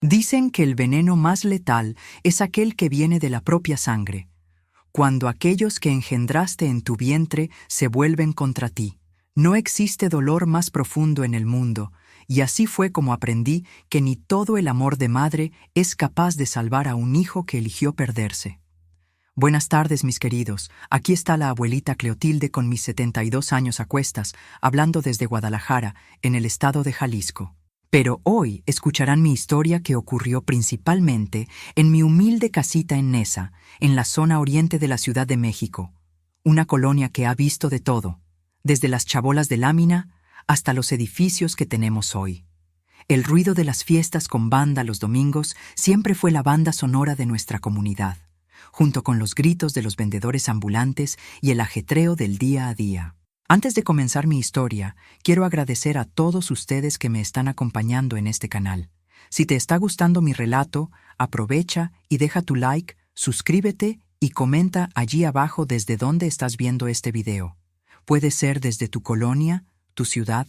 Dicen que el veneno más letal es aquel que viene de la propia sangre, cuando aquellos que engendraste en tu vientre se vuelven contra ti. No existe dolor más profundo en el mundo, y así fue como aprendí que ni todo el amor de madre es capaz de salvar a un hijo que eligió perderse. Buenas tardes, mis queridos. Aquí está la abuelita Cleotilde con mis 72 años a cuestas, hablando desde Guadalajara, en el estado de Jalisco. Pero hoy escucharán mi historia que ocurrió principalmente en mi humilde casita en Nesa, en la zona oriente de la Ciudad de México, una colonia que ha visto de todo, desde las chabolas de lámina hasta los edificios que tenemos hoy. El ruido de las fiestas con banda los domingos siempre fue la banda sonora de nuestra comunidad, junto con los gritos de los vendedores ambulantes y el ajetreo del día a día. Antes de comenzar mi historia, quiero agradecer a todos ustedes que me están acompañando en este canal. Si te está gustando mi relato, aprovecha y deja tu like, suscríbete y comenta allí abajo desde dónde estás viendo este video. Puede ser desde tu colonia, tu ciudad,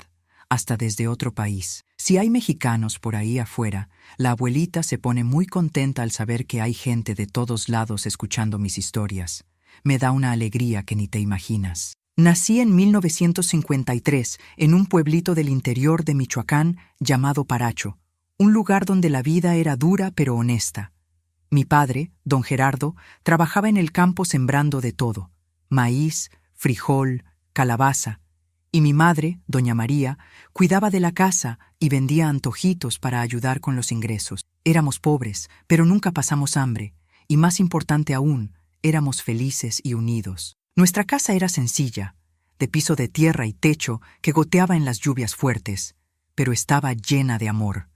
hasta desde otro país. Si hay mexicanos por ahí afuera, la abuelita se pone muy contenta al saber que hay gente de todos lados escuchando mis historias. Me da una alegría que ni te imaginas. Nací en 1953 en un pueblito del interior de Michoacán llamado Paracho, un lugar donde la vida era dura pero honesta. Mi padre, don Gerardo, trabajaba en el campo sembrando de todo: maíz, frijol, calabaza, y mi madre, doña María, cuidaba de la casa y vendía antojitos para ayudar con los ingresos. Éramos pobres, pero nunca pasamos hambre, y más importante aún, éramos felices y unidos. Nuestra casa era sencilla, de piso de tierra y techo que goteaba en las lluvias fuertes, pero estaba llena de amor.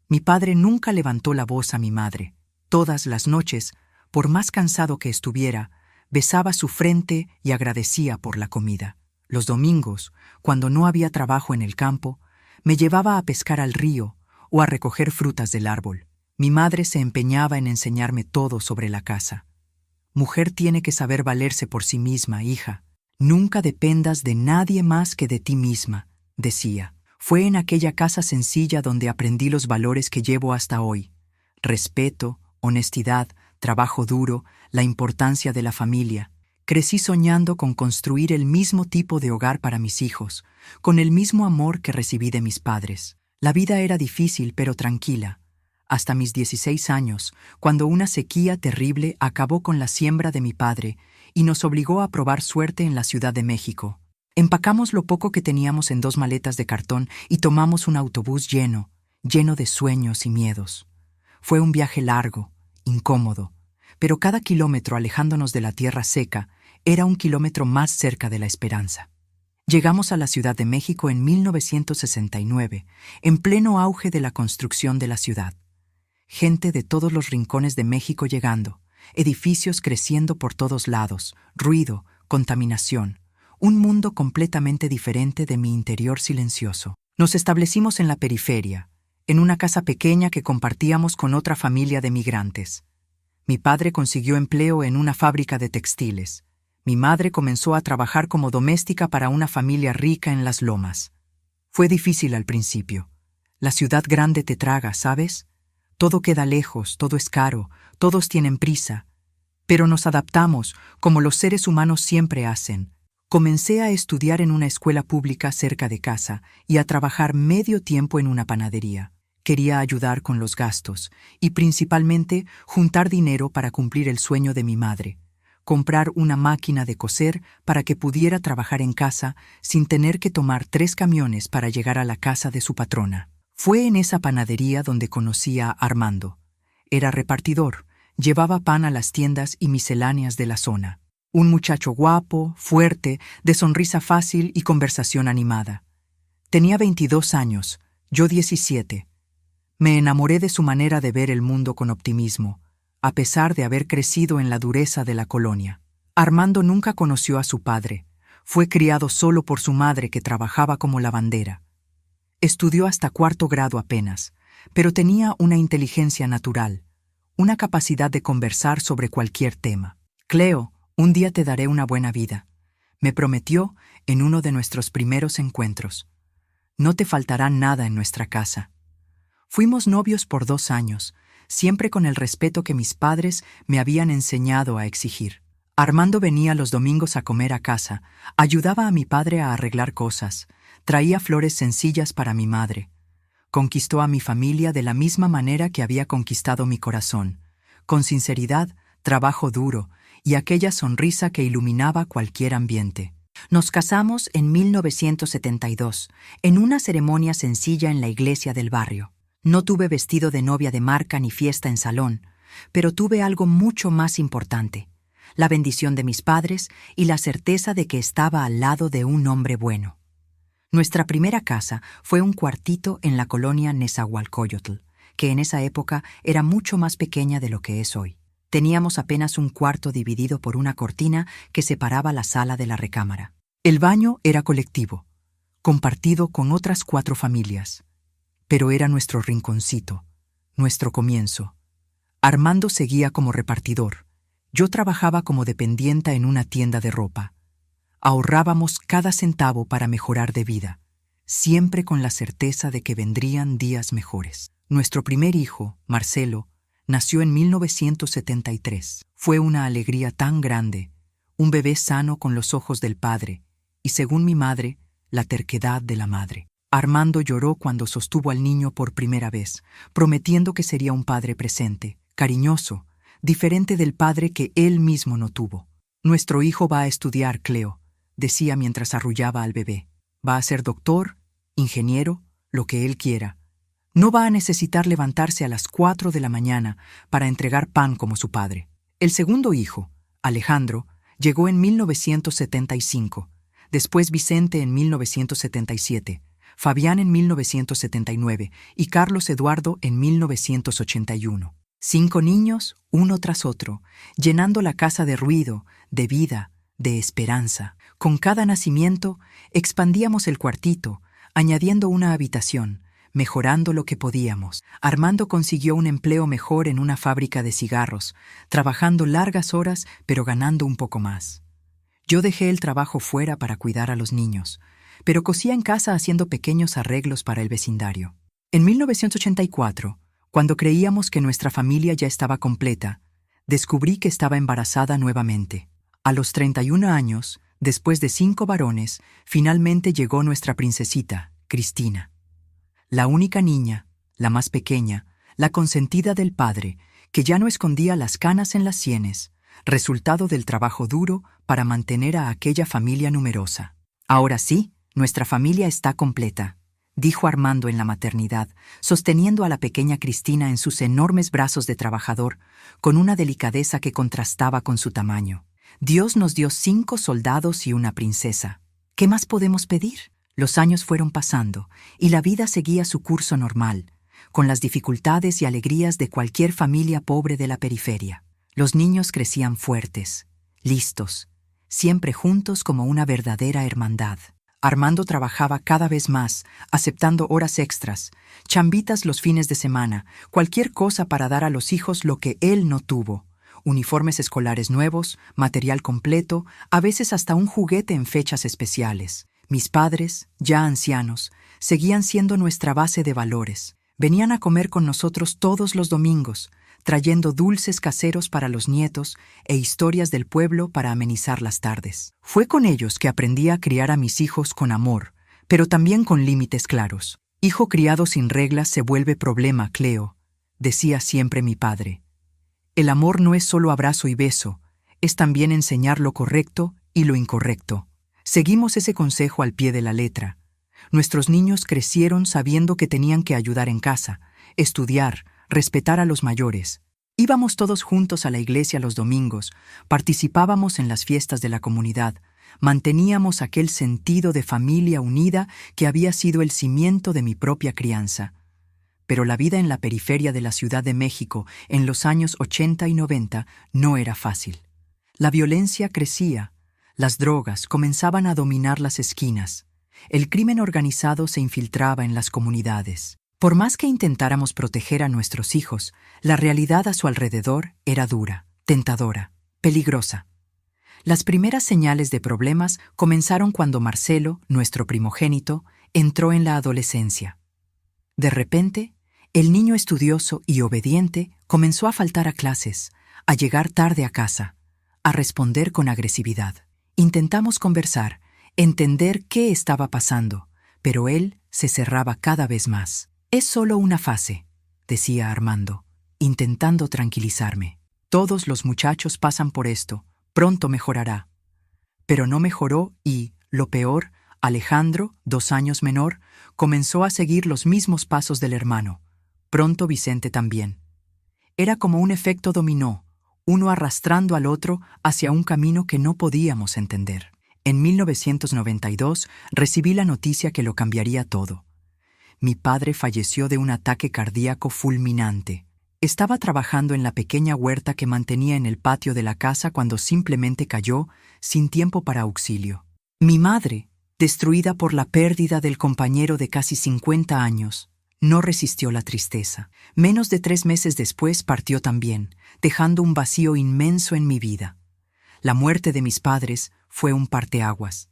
Mi padre nunca levantó la voz a mi madre. Todas las noches, por más cansado que estuviera, besaba su frente y agradecía por la comida. Los domingos, cuando no había trabajo en el campo, me llevaba a pescar al río o a recoger frutas del árbol. Mi madre se empeñaba en enseñarme todo sobre la casa. Mujer tiene que saber valerse por sí misma, hija. Nunca dependas de nadie más que de ti misma, decía. Fue en aquella casa sencilla donde aprendí los valores que llevo hasta hoy: respeto, honestidad, trabajo duro, la importancia de la familia. Crecí soñando con construir el mismo tipo de hogar para mis hijos, con el mismo amor que recibí de mis padres. La vida era difícil pero tranquila, hasta mis 16 años, cuando una sequía terrible acabó con la siembra de mi padre y nos obligó a probar suerte en la Ciudad de México. Empacamos lo poco que teníamos en 2 maletas de cartón y tomamos un autobús lleno de sueños y miedos. Fue un viaje largo, incómodo, pero cada kilómetro alejándonos de la tierra seca era un kilómetro más cerca de la esperanza. Llegamos a la Ciudad de México en 1969, en pleno auge de la construcción de la ciudad. Gente de todos los rincones de México llegando, edificios creciendo por todos lados, ruido, contaminación, un mundo completamente diferente de mi interior silencioso. Nos establecimos en la periferia, en una casa pequeña que compartíamos con otra familia de migrantes. Mi padre consiguió empleo en una fábrica de textiles. Mi madre comenzó a trabajar como doméstica para una familia rica en las lomas. Fue difícil al principio. La ciudad grande te traga, ¿sabes? Todo queda lejos, todo es caro, todos tienen prisa. Pero nos adaptamos, como los seres humanos siempre hacen. Comencé a estudiar en una escuela pública cerca de casa y a trabajar medio tiempo en una panadería. Quería ayudar con los gastos y principalmente juntar dinero para cumplir el sueño de mi madre: comprar una máquina de coser para que pudiera trabajar en casa sin tener que tomar 3 camiones para llegar a la casa de su patrona. Fue en esa panadería donde conocí a Armando. Era repartidor, llevaba pan a las tiendas y misceláneas de la zona. Un muchacho guapo, fuerte, de sonrisa fácil y conversación animada. Tenía 22 años, yo 17. Me enamoré de su manera de ver el mundo con optimismo, a pesar de haber crecido en la dureza de la colonia. Armando nunca conoció a su padre. Fue criado solo por su madre, que trabajaba como lavandera. Estudió hasta 4º grado apenas, pero tenía una inteligencia natural, una capacidad de conversar sobre cualquier tema. Cleo, un día te daré una buena vida, me prometió en uno de nuestros primeros encuentros. No te faltará nada en nuestra casa. Fuimos novios por 2 años, siempre con el respeto que mis padres me habían enseñado a exigir. Armando venía los domingos a comer a casa, ayudaba a mi padre a arreglar cosas, traía flores sencillas para mi madre. Conquistó a mi familia de la misma manera que había conquistado mi corazón, con sinceridad, trabajo duro y aquella sonrisa que iluminaba cualquier ambiente. Nos casamos en 1972, en una ceremonia sencilla en la iglesia del barrio. No tuve vestido de novia de marca ni fiesta en salón, pero tuve algo mucho más importante: la bendición de mis padres y la certeza de que estaba al lado de un hombre bueno. Nuestra primera casa fue un cuartito en la colonia Nezahualcóyotl, que en esa época era mucho más pequeña de lo que es hoy. Teníamos apenas un cuarto dividido por una cortina que separaba la sala de la recámara. El baño era colectivo, compartido con otras 4 familias, pero era nuestro rinconcito, nuestro comienzo. Armando seguía como repartidor. Yo trabajaba como dependienta en una tienda de ropa. Ahorrábamos cada centavo para mejorar de vida, siempre con la certeza de que vendrían días mejores. Nuestro primer hijo, Marcelo, nació en 1973. Fue una alegría tan grande, un bebé sano con los ojos del padre, y según mi madre, la terquedad de la madre. Armando lloró cuando sostuvo al niño por primera vez, prometiendo que sería un padre presente, cariñoso, diferente del padre que él mismo no tuvo. Nuestro hijo va a estudiar, Cleo, decía mientras arrullaba al bebé. Va a ser doctor, ingeniero, lo que él quiera. No va a necesitar levantarse a las 4 de la mañana para entregar pan como su padre. El segundo hijo, Alejandro, llegó en 1975, después Vicente en 1977, Fabián en 1979 y Carlos Eduardo en 1981. 5 niños, uno tras otro, llenando la casa de ruido, de vida, de esperanza. Con cada nacimiento, expandíamos el cuartito, añadiendo una habitación, mejorando lo que podíamos. Armando consiguió un empleo mejor en una fábrica de cigarros, trabajando largas horas, pero ganando un poco más. Yo dejé el trabajo fuera para cuidar a los niños, pero cosía en casa haciendo pequeños arreglos para el vecindario. En 1984, cuando creíamos que nuestra familia ya estaba completa, descubrí que estaba embarazada nuevamente. A los 31 años, después de 5 varones, finalmente llegó nuestra princesita, Cristina. La única niña, la más pequeña, la consentida del padre, que ya no escondía las canas en las sienes, resultado del trabajo duro para mantener a aquella familia numerosa. Ahora sí, nuestra familia está completa, dijo Armando en la maternidad, sosteniendo a la pequeña Cristina en sus enormes brazos de trabajador, con una delicadeza que contrastaba con su tamaño. Dios nos dio 5 soldados y una princesa. ¿Qué más podemos pedir? Los años fueron pasando, y la vida seguía su curso normal, con las dificultades y alegrías de cualquier familia pobre de la periferia. Los niños crecían fuertes, listos, siempre juntos como una verdadera hermandad. Armando trabajaba cada vez más, aceptando horas extras, chambitas los fines de semana, cualquier cosa para dar a los hijos lo que él no tuvo. Uniformes escolares nuevos, material completo, a veces hasta un juguete en fechas especiales. Mis padres, ya ancianos, seguían siendo nuestra base de valores. Venían a comer con nosotros todos los domingos, trayendo dulces caseros para los nietos e historias del pueblo para amenizar las tardes. Fue con ellos que aprendí a criar a mis hijos con amor, pero también con límites claros. Hijo criado sin reglas se vuelve problema, Cleo, decía siempre mi padre. El amor no es solo abrazo y beso, es también enseñar lo correcto y lo incorrecto. Seguimos ese consejo al pie de la letra. Nuestros niños crecieron sabiendo que tenían que ayudar en casa, estudiar, respetar a los mayores. Íbamos todos juntos a la iglesia los domingos, participábamos en las fiestas de la comunidad, manteníamos aquel sentido de familia unida que había sido el cimiento de mi propia crianza. Pero la vida en la periferia de la Ciudad de México en los años 80 y 90 no era fácil. La violencia crecía, las drogas comenzaban a dominar las esquinas, el crimen organizado se infiltraba en las comunidades. Por más que intentáramos proteger a nuestros hijos, la realidad a su alrededor era dura, tentadora, peligrosa. Las primeras señales de problemas comenzaron cuando Marcelo, nuestro primogénito, entró en la adolescencia. De repente, El niño estudioso y obediente comenzó a faltar a clases, a llegar tarde a casa, a responder con agresividad. Intentamos conversar, entender qué estaba pasando, pero él se cerraba cada vez más. «Es solo una fase», decía Armando, intentando tranquilizarme. «Todos los muchachos pasan por esto, pronto mejorará». Pero no mejoró y, lo peor, Alejandro, 2 años menor, comenzó a seguir los mismos pasos del hermano. Pronto Vicente también. Era como un efecto dominó, uno arrastrando al otro hacia un camino que no podíamos entender. En 1992 recibí la noticia que lo cambiaría todo. Mi padre falleció de un ataque cardíaco fulminante. Estaba trabajando en la pequeña huerta que mantenía en el patio de la casa cuando simplemente cayó, sin tiempo para auxilio. Mi madre, destruida por la pérdida del compañero de casi 50 años, no resistió la tristeza. Menos de 3 meses después partió también, dejando un vacío inmenso en mi vida. La muerte de mis padres fue un parteaguas.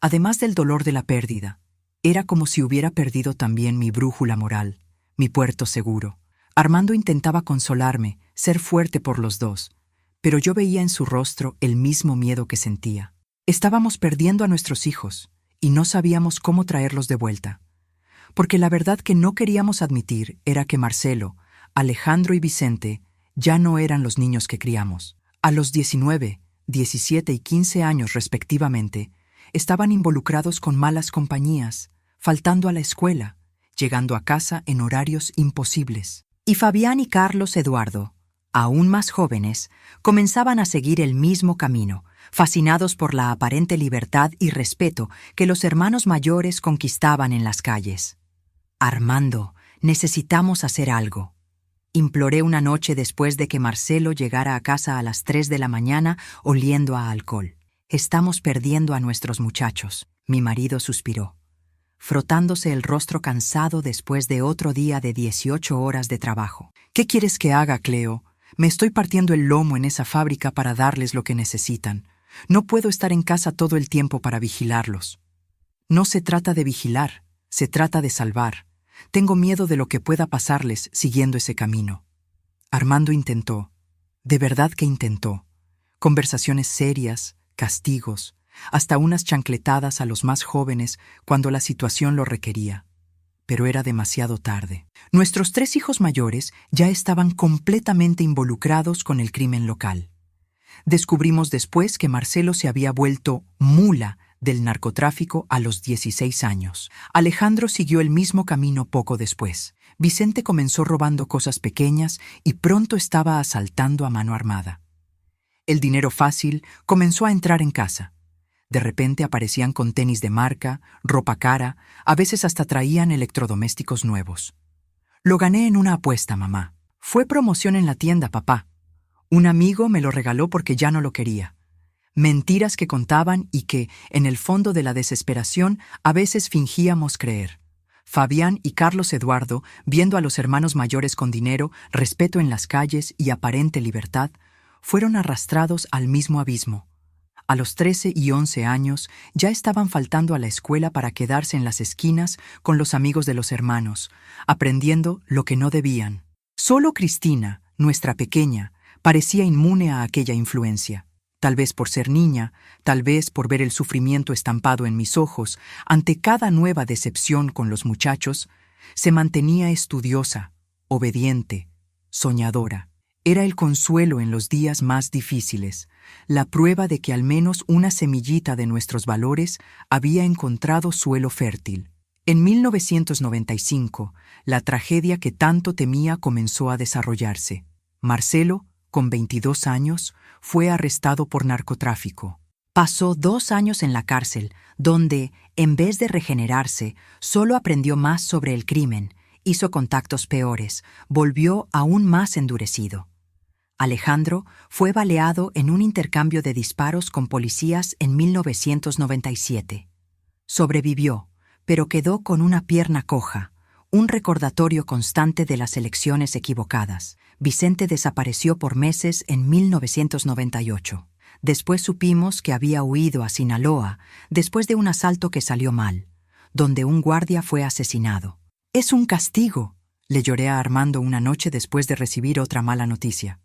Además del dolor de la pérdida, era como si hubiera perdido también mi brújula moral, mi puerto seguro. Armando intentaba consolarme, ser fuerte por los dos, pero yo veía en su rostro el mismo miedo que sentía. Estábamos perdiendo a nuestros hijos y no sabíamos cómo traerlos de vuelta. Porque la verdad que no queríamos admitir era que Marcelo, Alejandro y Vicente ya no eran los niños que criamos. A los 19, 17 y 15 años respectivamente, estaban involucrados con malas compañías, faltando a la escuela, llegando a casa en horarios imposibles. Y Fabián y Carlos Eduardo, aún más jóvenes, comenzaban a seguir el mismo camino, fascinados por la aparente libertad y respeto que los hermanos mayores conquistaban en las calles. «Armando, necesitamos hacer algo», imploré una noche después de que Marcelo llegara a casa a las 3 de la mañana oliendo a alcohol. «Estamos perdiendo a nuestros muchachos», mi marido suspiró, frotándose el rostro cansado después de otro día de 18 horas de trabajo. «¿Qué quieres que haga, Cleo? Me estoy partiendo el lomo en esa fábrica para darles lo que necesitan. No puedo estar en casa todo el tiempo para vigilarlos». «No se trata de vigilar, se trata de salvar. Tengo miedo de lo que pueda pasarles siguiendo ese camino». Armando intentó, de verdad que intentó. Conversaciones serias, castigos, hasta unas chancletadas a los más jóvenes cuando la situación lo requería. Pero era demasiado tarde. Nuestros 3 hijos mayores ya estaban completamente involucrados con el crimen local. Descubrimos después que Marcelo se había vuelto mula del narcotráfico a los 16 años. Alejandro siguió el mismo camino poco después. Vicente comenzó robando cosas pequeñas y pronto estaba asaltando a mano armada. El dinero fácil comenzó a entrar en casa. De repente aparecían con tenis de marca, ropa cara, a veces hasta traían electrodomésticos nuevos. «Lo gané en una apuesta, mamá. Fue promoción en la tienda, papá. Un amigo me lo regaló porque ya no lo quería». Mentiras que contaban y que, en el fondo de la desesperación, a veces fingíamos creer. Fabián y Carlos Eduardo, viendo a los hermanos mayores con dinero, respeto en las calles y aparente libertad, fueron arrastrados al mismo abismo. A los 13 y 11 años ya estaban faltando a la escuela para quedarse en las esquinas con los amigos de los hermanos, aprendiendo lo que no debían. Solo Cristina, nuestra pequeña, parecía inmune a aquella influencia. Tal vez por ser niña, tal vez por ver el sufrimiento estampado en mis ojos, ante cada nueva decepción con los muchachos, se mantenía estudiosa, obediente, soñadora. Era el consuelo en los días más difíciles, la prueba de que al menos una semillita de nuestros valores había encontrado suelo fértil. En 1995, la tragedia que tanto temía comenzó a desarrollarse. Marcelo, con 22 años, fue arrestado por narcotráfico. Pasó 2 años en la cárcel, donde, en vez de regenerarse, solo aprendió más sobre el crimen, hizo contactos peores, volvió aún más endurecido. Alejandro fue baleado en un intercambio de disparos con policías en 1997. Sobrevivió, pero quedó con una pierna coja, un recordatorio constante de las elecciones equivocadas. Vicente desapareció por meses en 1998. Después supimos que había huido a Sinaloa después de un asalto que salió mal, donde un guardia fue asesinado. «Es un castigo», Le lloré a Armando una noche después de recibir otra mala noticia.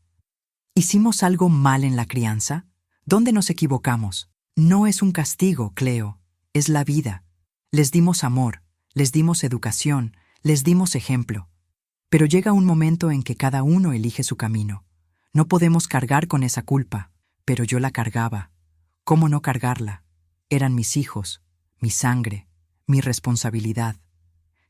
¿Hicimos algo mal en la crianza? ¿Dónde nos equivocamos? No es un castigo, Cleo, es la vida. Les dimos amor, les dimos educación, les dimos ejemplo. Pero llega un momento en que cada uno elige su camino. No podemos cargar con esa culpa, pero yo la cargaba. ¿Cómo no cargarla? Eran mis hijos, mi sangre, mi responsabilidad.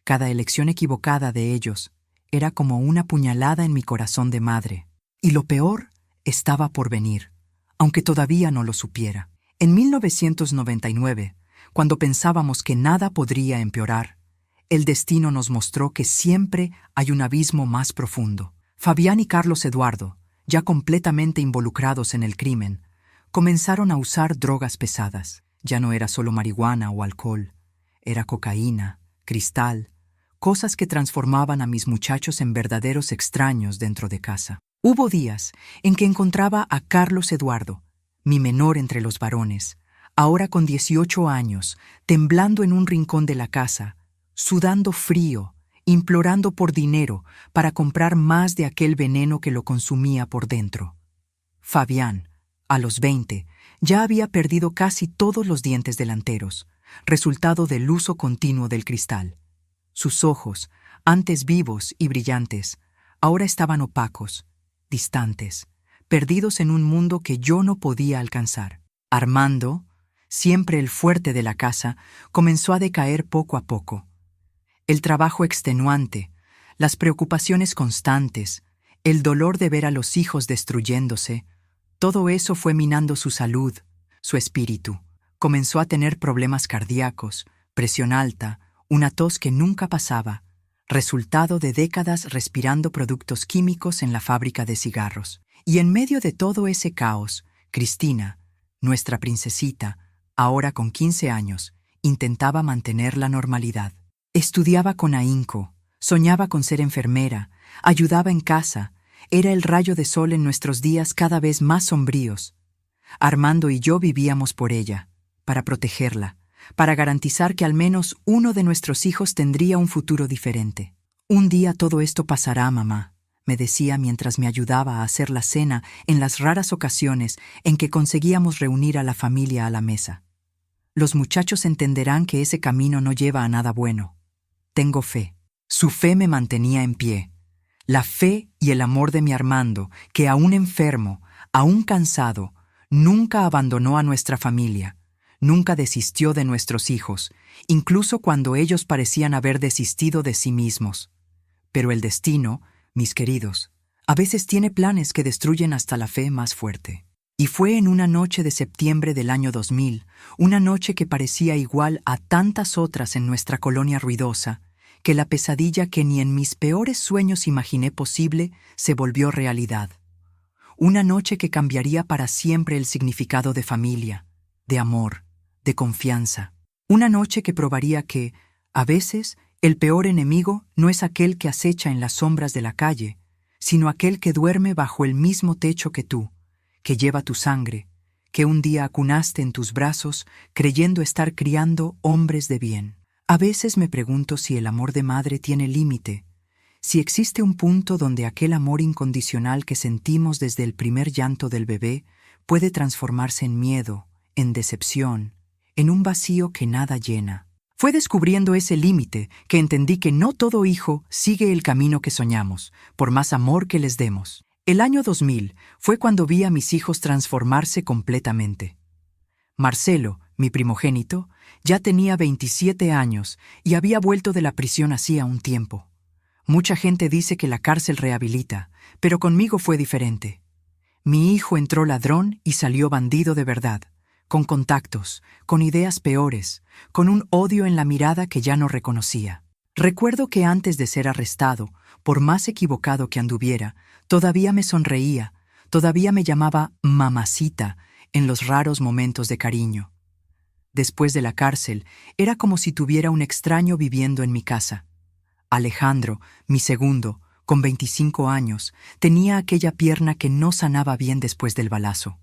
Cada elección equivocada de ellos era como una puñalada en mi corazón de madre. Y lo peor estaba por venir, aunque todavía no lo supiera. En 1999, cuando pensábamos que nada podría empeorar, el destino nos mostró que siempre hay un abismo más profundo. Fabián y Carlos Eduardo, ya completamente involucrados en el crimen, comenzaron a usar drogas pesadas. Ya no era solo marihuana o alcohol, era cocaína, cristal, cosas que transformaban a mis muchachos en verdaderos extraños dentro de casa. Hubo días en que encontraba a Carlos Eduardo, mi menor entre los varones, ahora con 18 años, temblando en un rincón de la casa, sudando frío, implorando por dinero para comprar más de aquel veneno que lo consumía por dentro. Fabián, a los 20, ya había perdido casi todos los dientes delanteros, resultado del uso continuo del cristal. Sus ojos, antes vivos y brillantes, ahora estaban opacos, distantes, perdidos en un mundo que yo no podía alcanzar. Armando, siempre el fuerte de la casa, comenzó a decaer poco a poco. El trabajo extenuante, las preocupaciones constantes, el dolor de ver a los hijos destruyéndose, todo eso fue minando su salud, su espíritu. Comenzó a tener problemas cardíacos, presión alta, una tos que nunca pasaba, resultado de décadas respirando productos químicos en la fábrica de cigarros. Y en medio de todo ese caos, Cristina, nuestra princesita, ahora con 15 años, intentaba mantener la normalidad. Estudiaba con ahínco, soñaba con ser enfermera, ayudaba en casa, era el rayo de sol en nuestros días cada vez más sombríos. Armando y yo vivíamos por ella, para protegerla, para garantizar que al menos uno de nuestros hijos tendría un futuro diferente. Un día todo esto pasará, mamá, me decía mientras me ayudaba a hacer la cena en las raras ocasiones en que conseguíamos reunir a la familia a la mesa. Los muchachos entenderán que ese camino no lleva a nada bueno. Tengo fe. Su fe me mantenía en pie. La fe y el amor de mi Armando, que aún enfermo, aún cansado, nunca abandonó a nuestra familia, nunca desistió de nuestros hijos, incluso cuando ellos parecían haber desistido de sí mismos. Pero el destino, mis queridos, a veces tiene planes que destruyen hasta la fe más fuerte. Y fue en una noche de septiembre del año 2000, una noche que parecía igual a tantas otras en nuestra colonia ruidosa, que la pesadilla que ni en mis peores sueños imaginé posible se volvió realidad. Una noche que cambiaría para siempre el significado de familia, de amor, de confianza. Una noche que probaría que, a veces, el peor enemigo no es aquel que acecha en las sombras de la calle, sino aquel que duerme bajo el mismo techo que tú, que lleva tu sangre, que un día acunaste en tus brazos creyendo estar criando hombres de bien. A veces me pregunto si el amor de madre tiene límite, si existe un punto donde aquel amor incondicional que sentimos desde el primer llanto del bebé puede transformarse en miedo, en decepción, en un vacío que nada llena. Fue descubriendo ese límite que entendí que no todo hijo sigue el camino que soñamos, por más amor que les demos. El año 2000 fue cuando vi a mis hijos transformarse completamente. Marcelo, mi primogénito, ya tenía 27 años y había vuelto de la prisión hacía un tiempo. Mucha gente dice que la cárcel rehabilita, pero conmigo fue diferente. Mi hijo entró ladrón y salió bandido de verdad, con contactos, con ideas peores, con un odio en la mirada que ya no reconocía. Recuerdo que antes de ser arrestado, por más equivocado que anduviera, todavía me sonreía, todavía me llamaba mamacita en los raros momentos de cariño. Después de la cárcel, era como si tuviera un extraño viviendo en mi casa. Alejandro, mi segundo, con 25 años, tenía aquella pierna que no sanaba bien después del balazo.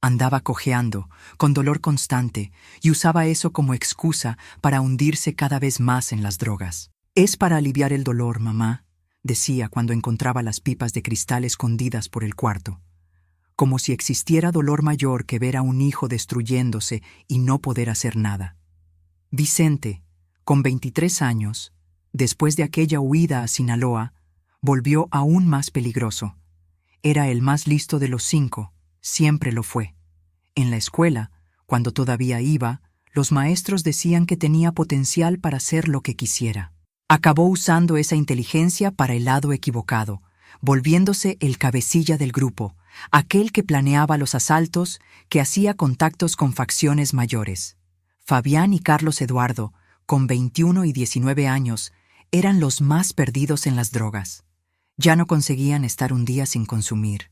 Andaba cojeando, con dolor constante, y usaba eso como excusa para hundirse cada vez más en las drogas. «Es para aliviar el dolor, mamá», decía cuando encontraba las pipas de cristal escondidas por el cuarto. Como si existiera dolor mayor que ver a un hijo destruyéndose y no poder hacer nada. Vicente, con 23 años, después de aquella huida a Sinaloa, volvió aún más peligroso. Era el más listo de los 5, siempre lo fue. En la escuela, cuando todavía iba, los maestros decían que tenía potencial para hacer lo que quisiera. Acabó usando esa inteligencia para el lado equivocado, volviéndose el cabecilla del grupo, aquel que planeaba los asaltos, que hacía contactos con facciones mayores. Fabián y Carlos Eduardo, con 21 y 19 años, eran los más perdidos en las drogas. Ya no conseguían estar un día sin consumir.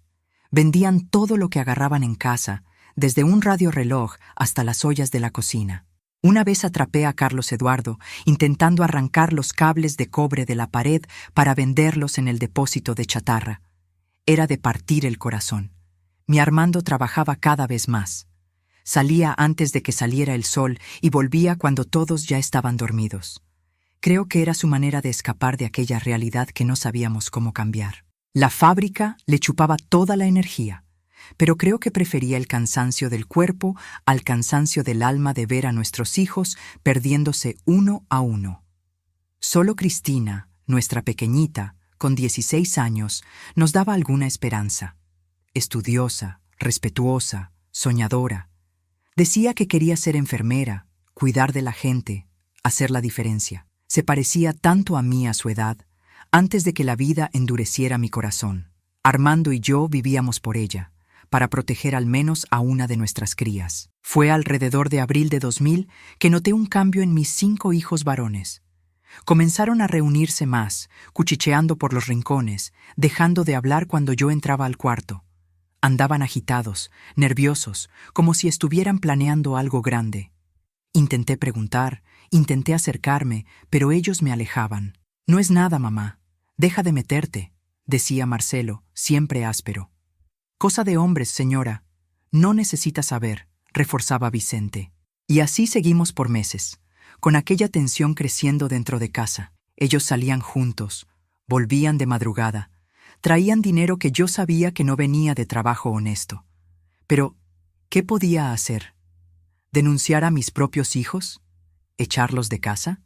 Vendían todo lo que agarraban en casa, desde un radiorreloj hasta las ollas de la cocina. Una vez atrapé a Carlos Eduardo intentando arrancar los cables de cobre de la pared para venderlos en el depósito de chatarra. Era de partir el corazón. Mi Armando trabajaba cada vez más. Salía antes de que saliera el sol y volvía cuando todos ya estaban dormidos. Creo que era su manera de escapar de aquella realidad que no sabíamos cómo cambiar. La fábrica le chupaba toda la energía, pero creo que prefería el cansancio del cuerpo al cansancio del alma de ver a nuestros hijos perdiéndose uno a uno. Solo Cristina, nuestra pequeñita, con 16 años, nos daba alguna esperanza. Estudiosa, respetuosa, soñadora. Decía que quería ser enfermera, cuidar de la gente, hacer la diferencia. Se parecía tanto a mí a su edad, antes de que la vida endureciera mi corazón. Armando y yo vivíamos por ella, para proteger al menos a una de nuestras crías. Fue alrededor de abril de 2000 que noté un cambio en mis 5 hijos varones. Comenzaron a reunirse más, cuchicheando por los rincones, dejando de hablar cuando yo entraba al cuarto. Andaban agitados, nerviosos, como si estuvieran planeando algo grande. Intenté preguntar, intenté acercarme, pero ellos me alejaban. «No es nada, mamá. Deja de meterte», decía Marcelo, siempre áspero. «Cosa de hombres, señora. No necesita saber», reforzaba Vicente. Y así seguimos por meses, con aquella tensión creciendo dentro de casa. Ellos salían juntos, volvían de madrugada, traían dinero que yo sabía que no venía de trabajo honesto. Pero, ¿qué podía hacer? ¿Denunciar a mis propios hijos? ¿Echarlos de casa?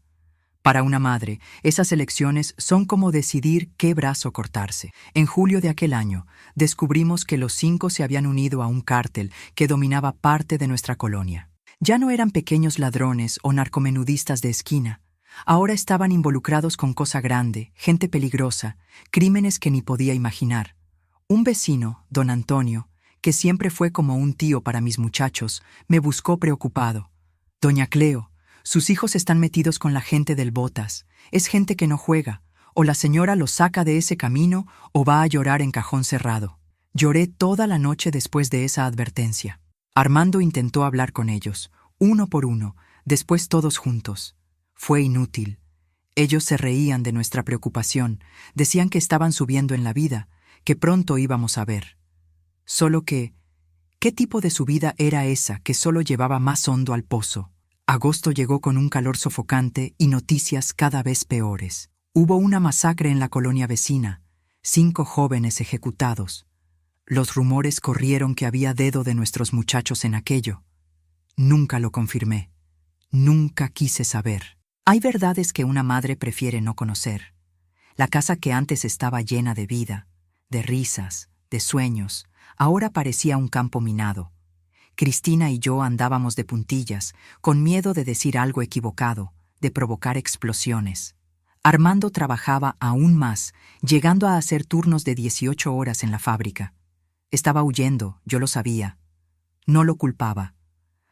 Para una madre, esas elecciones son como decidir qué brazo cortarse. En julio de aquel año, descubrimos que los 5 se habían unido a un cártel que dominaba parte de nuestra colonia. Ya no eran pequeños ladrones o narcomenudistas de esquina. Ahora estaban involucrados con cosa grande, gente peligrosa, crímenes que ni podía imaginar. Un vecino, don Antonio, que siempre fue como un tío para mis muchachos, me buscó preocupado. «Doña Cleo, sus hijos están metidos con la gente del Botas. Es gente que no juega. O la señora los saca de ese camino o va a llorar en cajón cerrado». Lloré toda la noche después de esa advertencia. Armando intentó hablar con ellos, uno por uno, después todos juntos. Fue inútil. Ellos se reían de nuestra preocupación, decían que estaban subiendo en la vida, que pronto íbamos a ver. Solo que, ¿qué tipo de subida era esa que solo llevaba más hondo al pozo? Agosto llegó con un calor sofocante y noticias cada vez peores. Hubo una masacre en la colonia vecina, 5 jóvenes ejecutados. Los rumores corrieron que había dedo de nuestros muchachos en aquello. Nunca lo confirmé. Nunca quise saber. Hay verdades que una madre prefiere no conocer. La casa que antes estaba llena de vida, de risas, de sueños, ahora parecía un campo minado. Cristina y yo andábamos de puntillas, con miedo de decir algo equivocado, de provocar explosiones. Armando trabajaba aún más, llegando a hacer turnos de 18 horas en la fábrica. Estaba huyendo, yo lo sabía. No lo culpaba.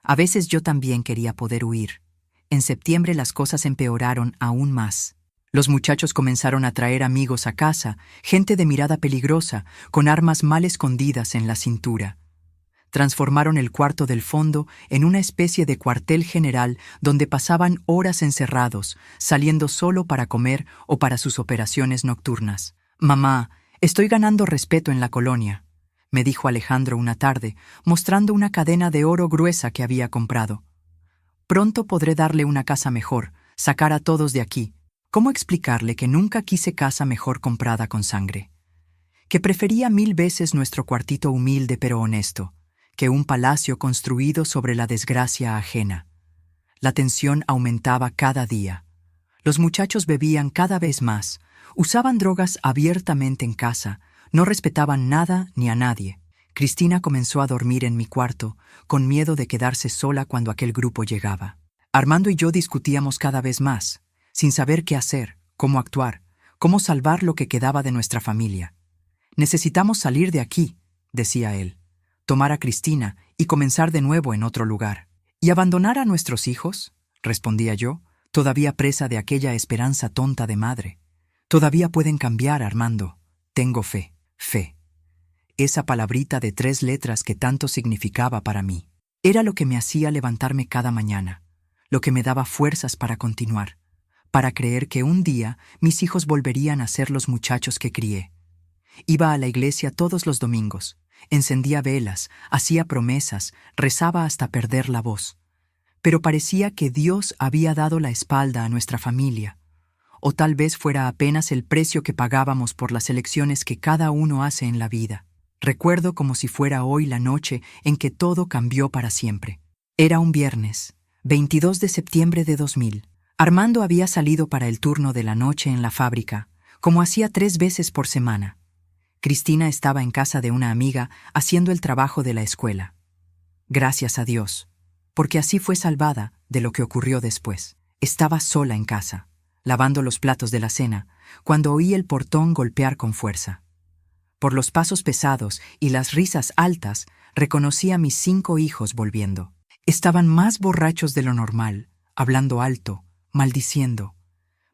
A veces yo también quería poder huir. En septiembre las cosas empeoraron aún más. Los muchachos comenzaron a traer amigos a casa, gente de mirada peligrosa, con armas mal escondidas en la cintura. Transformaron el cuarto del fondo en una especie de cuartel general donde pasaban horas encerrados, saliendo solo para comer o para sus operaciones nocturnas. «Mamá, estoy ganando respeto en la colonia», me dijo Alejandro una tarde, mostrando una cadena de oro gruesa que había comprado. «Pronto podré darle una casa mejor, sacar a todos de aquí. ¿Cómo explicarle que nunca quise casa mejor comprada con sangre? Que prefería 1000 veces nuestro cuartito humilde pero honesto, que un palacio construido sobre la desgracia ajena. La tensión aumentaba cada día. Los muchachos bebían cada vez más, usaban drogas abiertamente en casa, no respetaban nada ni a nadie. Cristina comenzó a dormir en mi cuarto, con miedo de quedarse sola cuando aquel grupo llegaba. Armando y yo discutíamos cada vez más, sin saber qué hacer, cómo actuar, cómo salvar lo que quedaba de nuestra familia. «Necesitamos salir de aquí», decía él, «tomar a Cristina y comenzar de nuevo en otro lugar». «¿Y abandonar a nuestros hijos?», respondía yo, todavía presa de aquella esperanza tonta de madre. «Todavía pueden cambiar, Armando. Tengo fe, fe». Esa palabrita de 3 letras que tanto significaba para mí. Era lo que me hacía levantarme cada mañana, lo que me daba fuerzas para continuar, para creer que un día mis hijos volverían a ser los muchachos que crié. Iba a la iglesia todos los domingos, encendía velas, hacía promesas, rezaba hasta perder la voz. Pero parecía que Dios había dado la espalda a nuestra familia, o tal vez fuera apenas el precio que pagábamos por las elecciones que cada uno hace en la vida. Recuerdo como si fuera hoy la noche en que todo cambió para siempre. Era un viernes, 22 de septiembre de 2000. Armando había salido para el turno de la noche en la fábrica, como hacía 3 veces por semana. Cristina estaba en casa de una amiga haciendo el trabajo de la escuela. Gracias a Dios, porque así fue salvada de lo que ocurrió después. Estaba sola en casa, lavando los platos de la cena, cuando oí el portón golpear con fuerza. Por los pasos pesados y las risas altas, reconocí a mis 5 hijos volviendo. Estaban más borrachos de lo normal, hablando alto, maldiciendo.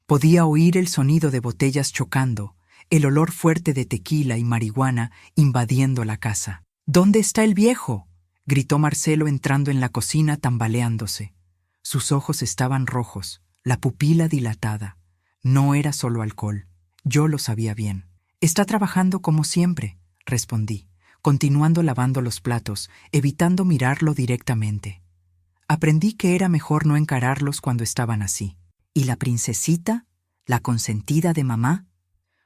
Podía oír el sonido de botellas chocando, el olor fuerte de tequila y marihuana invadiendo la casa. «¿Dónde está el viejo?», gritó Marcelo entrando en la cocina tambaleándose. Sus ojos estaban rojos, la pupila dilatada. No era solo alcohol, yo lo sabía bien. «Está trabajando como siempre», respondí, continuando lavando los platos, evitando mirarlo directamente. Aprendí que era mejor no encararlos cuando estaban así. «¿Y la princesita? ¿La consentida de mamá?»,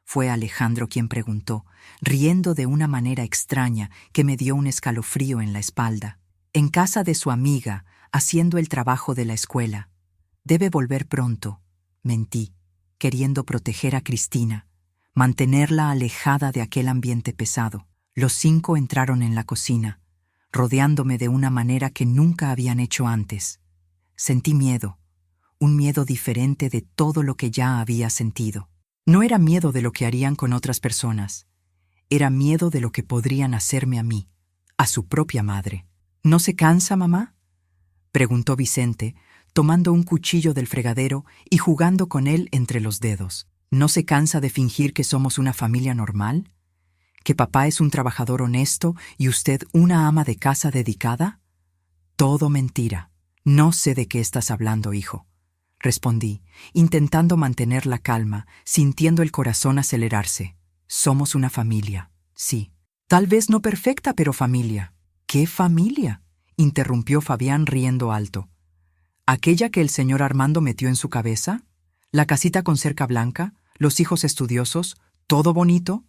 fue Alejandro quien preguntó, riendo de una manera extraña que me dio un escalofrío en la espalda. «En casa de su amiga, haciendo el trabajo de la escuela. Debe volver pronto», mentí, queriendo proteger a Cristina, mantenerla alejada de aquel ambiente pesado. Los 5 entraron en la cocina, rodeándome de una manera que nunca habían hecho antes. Sentí miedo, un miedo diferente de todo lo que ya había sentido. No era miedo de lo que harían con otras personas, era miedo de lo que podrían hacerme a mí, a su propia madre. «¿No se cansa, mamá?», preguntó Vicente, tomando un cuchillo del fregadero y jugando con él entre los dedos. «¿No se cansa de fingir que somos una familia normal? ¿Que papá es un trabajador honesto y usted una ama de casa dedicada?» «Todo mentira. No sé de qué estás hablando, hijo», respondí, intentando mantener la calma, sintiendo el corazón acelerarse. «Somos una familia, sí. Tal vez no perfecta, pero familia». «¿Qué familia?», interrumpió Fabián riendo alto. «¿Aquella que el señor Armando metió en su cabeza? ¿La casita con cerca blanca? ¿Los hijos estudiosos? ¿Todo bonito?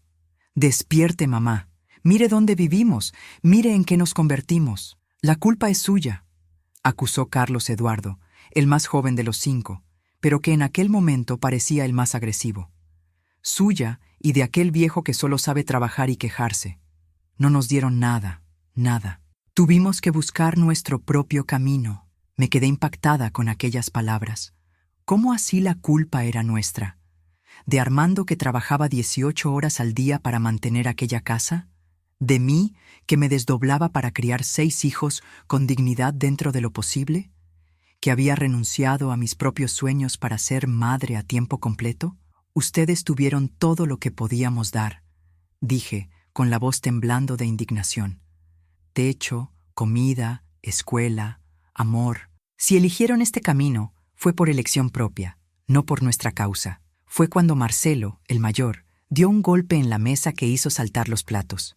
Despierte, mamá. Mire dónde vivimos, mire en qué nos convertimos. La culpa es suya», acusó Carlos Eduardo, el más joven de los 5, pero que en aquel momento parecía el más agresivo. «Suya y de aquel viejo que solo sabe trabajar y quejarse. No nos dieron nada, nada. Tuvimos que buscar nuestro propio camino». Me quedé impactada con aquellas palabras. ¿Cómo así la culpa era nuestra? ¿De Armando, que trabajaba 18 horas al día para mantener aquella casa? ¿De mí, que me desdoblaba para criar 6 hijos con dignidad dentro de lo posible? ¿Que había renunciado a mis propios sueños para ser madre a tiempo completo? «Ustedes tuvieron todo lo que podíamos dar», dije, con la voz temblando de indignación. «Techo, comida, escuela, amor. Si eligieron este camino, fue por elección propia, no por nuestra causa». Fue cuando Marcelo, el mayor, dio un golpe en la mesa que hizo saltar los platos.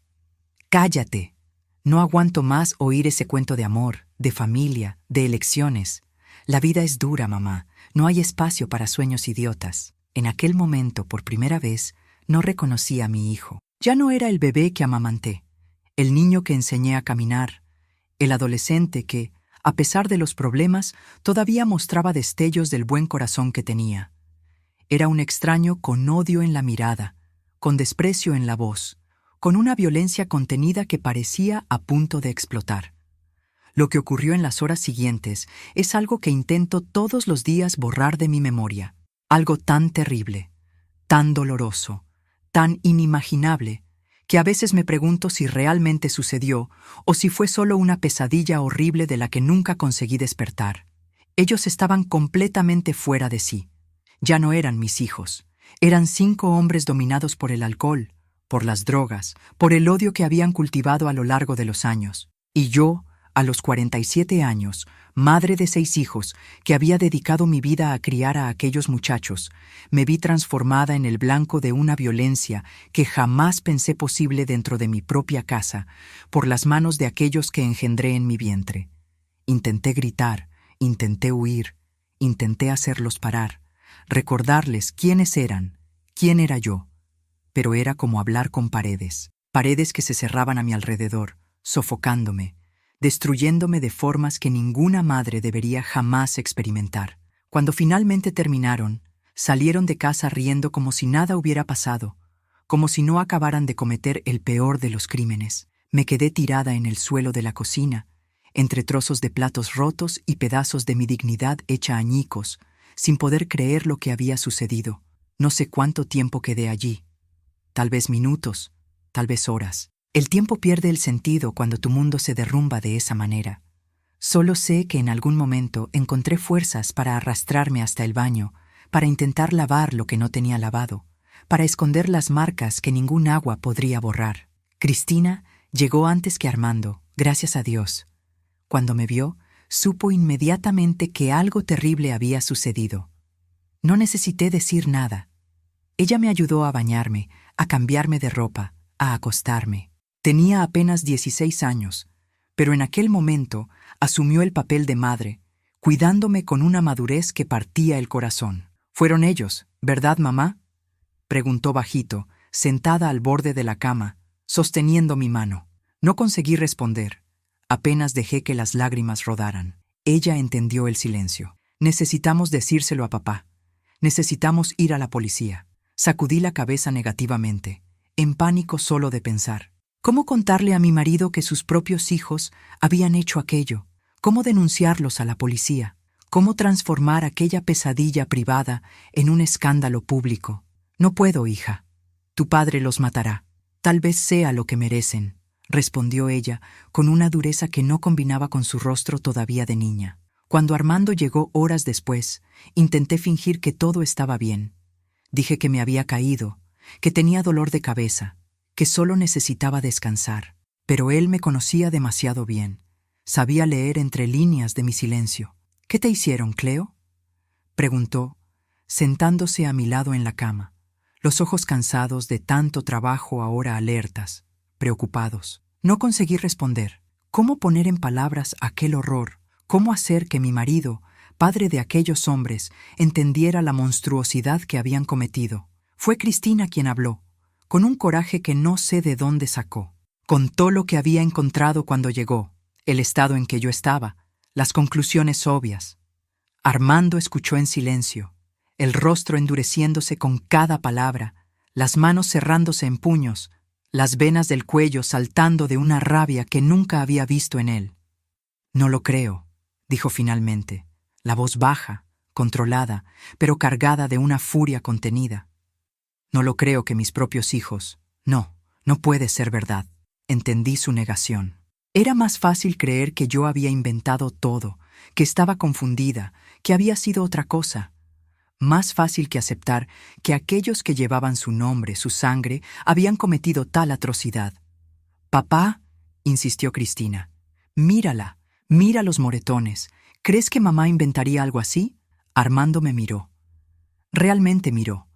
«Cállate. No aguanto más oír ese cuento de amor, de familia, de elecciones. La vida es dura, mamá. No hay espacio para sueños idiotas». En aquel momento, por primera vez, no reconocí a mi hijo. Ya no era el bebé que amamanté, el niño que enseñé a caminar, el adolescente que, a pesar de los problemas, todavía mostraba destellos del buen corazón que tenía. Era un extraño con odio en la mirada, con desprecio en la voz, con una violencia contenida que parecía a punto de explotar. Lo que ocurrió en las horas siguientes es algo que intento todos los días borrar de mi memoria. Algo tan terrible, tan doloroso, tan inimaginable, que a veces me pregunto si realmente sucedió o si fue solo una pesadilla horrible de la que nunca conseguí despertar. Ellos estaban completamente fuera de sí. Ya no eran mis hijos. Eran 5 hombres dominados por el alcohol, por las drogas, por el odio que habían cultivado a lo largo de los años. Y yo, a los 47 años, madre de 6 hijos, que había dedicado mi vida a criar a aquellos muchachos, me vi transformada en el blanco de una violencia que jamás pensé posible dentro de mi propia casa, por las manos de aquellos que engendré en mi vientre. Intenté gritar, intenté huir, intenté hacerlos parar, recordarles quiénes eran, quién era yo, pero era como hablar con paredes, paredes que se cerraban a mi alrededor, sofocándome, destruyéndome de formas que ninguna madre debería jamás experimentar. Cuando finalmente terminaron, salieron de casa riendo como si nada hubiera pasado, como si no acabaran de cometer el peor de los crímenes. Me quedé tirada en el suelo de la cocina, entre trozos de platos rotos y pedazos de mi dignidad hecha añicos, sin poder creer lo que había sucedido. No sé cuánto tiempo quedé allí. Tal vez minutos, tal vez horas. El tiempo pierde el sentido cuando tu mundo se derrumba de esa manera. Solo sé que en algún momento encontré fuerzas para arrastrarme hasta el baño, para intentar lavar lo que no tenía lavado, para esconder las marcas que ningún agua podría borrar. Cristina llegó antes que Armando, gracias a Dios. Cuando me vio, supo inmediatamente que algo terrible había sucedido. No necesité decir nada. Ella me ayudó a bañarme, a cambiarme de ropa, a acostarme. Tenía apenas 16 años, pero en aquel momento asumió el papel de madre, cuidándome con una madurez que partía el corazón. «Fueron ellos, ¿verdad, mamá?», preguntó bajito, sentada al borde de la cama, sosteniendo mi mano. No conseguí responder. Apenas dejé que las lágrimas rodaran. Ella entendió el silencio. «Necesitamos decírselo a papá. Necesitamos ir a la policía». Sacudí la cabeza negativamente, en pánico solo de pensar. ¿Cómo contarle a mi marido que sus propios hijos habían hecho aquello? ¿Cómo denunciarlos a la policía? ¿Cómo transformar aquella pesadilla privada en un escándalo público? No puedo, hija. Tu padre los matará. Tal vez sea lo que merecen, respondió ella, con una dureza que no combinaba con su rostro todavía de niña. Cuando Armando llegó horas después, intenté fingir que todo estaba bien. Dije que me había caído, que tenía dolor de cabeza, que solo necesitaba descansar. Pero él me conocía demasiado bien. Sabía leer entre líneas de mi silencio. «¿Qué te hicieron, Cleo?», preguntó, sentándose a mi lado en la cama, los ojos cansados de tanto trabajo ahora alertas, preocupados. No conseguí responder. ¿Cómo poner en palabras aquel horror? ¿Cómo hacer que mi marido, padre de aquellos hombres, entendiera la monstruosidad que habían cometido? Fue Cristina quien habló, con un coraje que no sé de dónde sacó. Contó lo que había encontrado cuando llegó, el estado en que yo estaba, las conclusiones obvias. Armando escuchó en silencio, el rostro endureciéndose con cada palabra, las manos cerrándose en puños, las venas del cuello saltando de una rabia que nunca había visto en él. «No lo creo», dijo finalmente, la voz baja, controlada, pero cargada de una furia contenida. «No lo creo que mis propios hijos. No, no puede ser verdad». Entendí su negación. Era más fácil creer que yo había inventado todo, que estaba confundida, que había sido otra cosa. Más fácil que aceptar que aquellos que llevaban su nombre, su sangre, habían cometido tal atrocidad. «Papá», insistió Cristina, «mírala, mira los moretones. ¿Crees que mamá inventaría algo así?». Armando me miró. Realmente miró.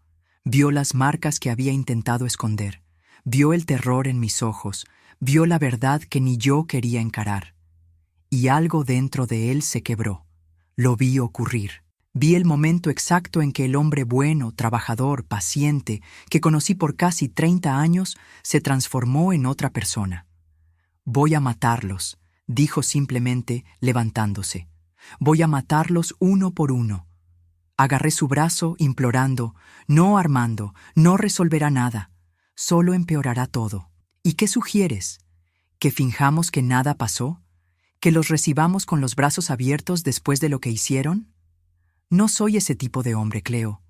Vio las marcas que había intentado esconder. Vio el terror en mis ojos. Vio la verdad que ni yo quería encarar. Y algo dentro de él se quebró. Lo vi ocurrir. Vi el momento exacto en que el hombre bueno, trabajador, paciente, que conocí por casi 30 años, se transformó en otra persona. «Voy a matarlos», dijo simplemente, levantándose. «Voy a matarlos uno por uno». Agarré su brazo, implorando: «No, Armando, no resolverá nada. Solo empeorará todo». «¿Y qué sugieres? ¿Que finjamos que nada pasó? ¿Que los recibamos con los brazos abiertos después de lo que hicieron?» No soy ese tipo de hombre, Cleo.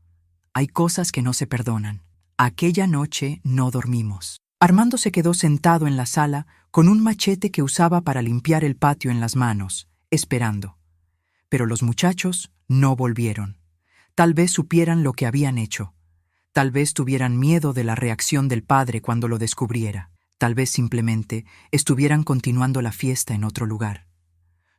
Hay cosas que no se perdonan. Aquella noche no dormimos. Armando se quedó sentado en la sala con un machete que usaba para limpiar el patio en las manos, esperando. Pero los muchachos no volvieron. Tal vez supieran lo que habían hecho. Tal vez tuvieran miedo de la reacción del padre cuando lo descubriera. Tal vez simplemente estuvieran continuando la fiesta en otro lugar.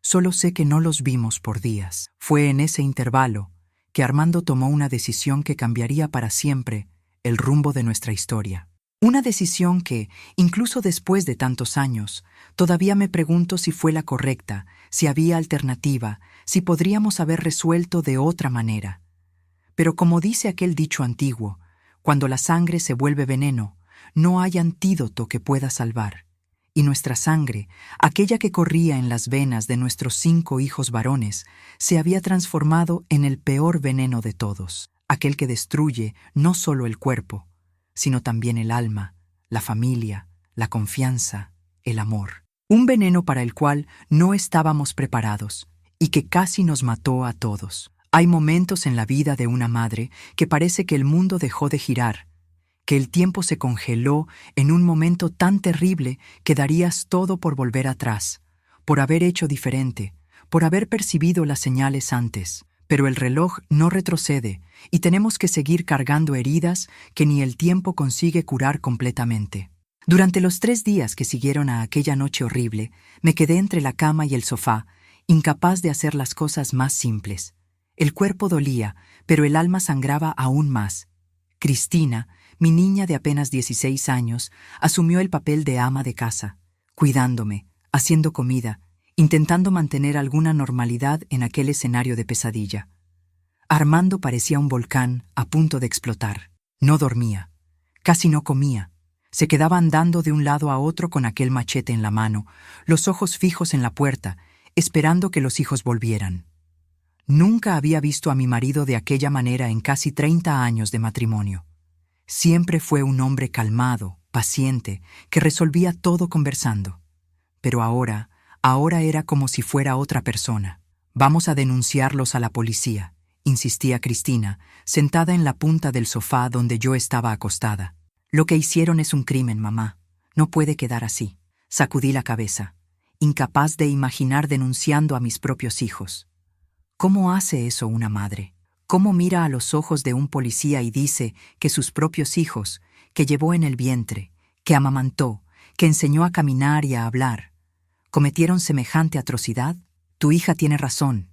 Solo sé que no los vimos por días. Fue en ese intervalo que Armando tomó una decisión que cambiaría para siempre el rumbo de nuestra historia. Una decisión que, incluso después de tantos años, todavía me pregunto si fue la correcta, si había alternativa, si podríamos haber resuelto de otra manera. Pero como dice aquel dicho antiguo, cuando la sangre se vuelve veneno, no hay antídoto que pueda salvar. Y nuestra sangre, aquella que corría en las venas de nuestros 5 hijos varones, se había transformado en el peor veneno de todos, aquel que destruye no solo el cuerpo, sino también el alma, la familia, la confianza, el amor. Un veneno para el cual no estábamos preparados y que casi nos mató a todos. Hay momentos en la vida de una madre que parece que el mundo dejó de girar, que el tiempo se congeló en un momento tan terrible que darías todo por volver atrás, por haber hecho diferente, por haber percibido las señales antes. Pero el reloj no retrocede y tenemos que seguir cargando heridas que ni el tiempo consigue curar completamente. Durante los 3 días que siguieron a aquella noche horrible, me quedé entre la cama y el sofá, incapaz de hacer las cosas más simples. El cuerpo dolía, pero el alma sangraba aún más. Cristina, mi niña de apenas 16 años, asumió el papel de ama de casa, cuidándome, haciendo comida, intentando mantener alguna normalidad en aquel escenario de pesadilla. Armando parecía un volcán a punto de explotar. No dormía, casi no comía. Se quedaba andando de un lado a otro con aquel machete en la mano, los ojos fijos en la puerta, esperando que los hijos volvieran. Nunca había visto a mi marido de aquella manera en casi 30 años de matrimonio. Siempre fue un hombre calmado, paciente, que resolvía todo conversando. Pero ahora era como si fuera otra persona. «Vamos a denunciarlos a la policía», insistía Cristina, sentada en la punta del sofá donde yo estaba acostada. «Lo que hicieron es un crimen, mamá. No puede quedar así». Sacudí la cabeza, incapaz de imaginar denunciando a mis propios hijos. ¿Cómo hace eso una madre? ¿Cómo mira a los ojos de un policía y dice que sus propios hijos, que llevó en el vientre, que amamantó, que enseñó a caminar y a hablar, cometieron semejante atrocidad? «Tu hija tiene razón»,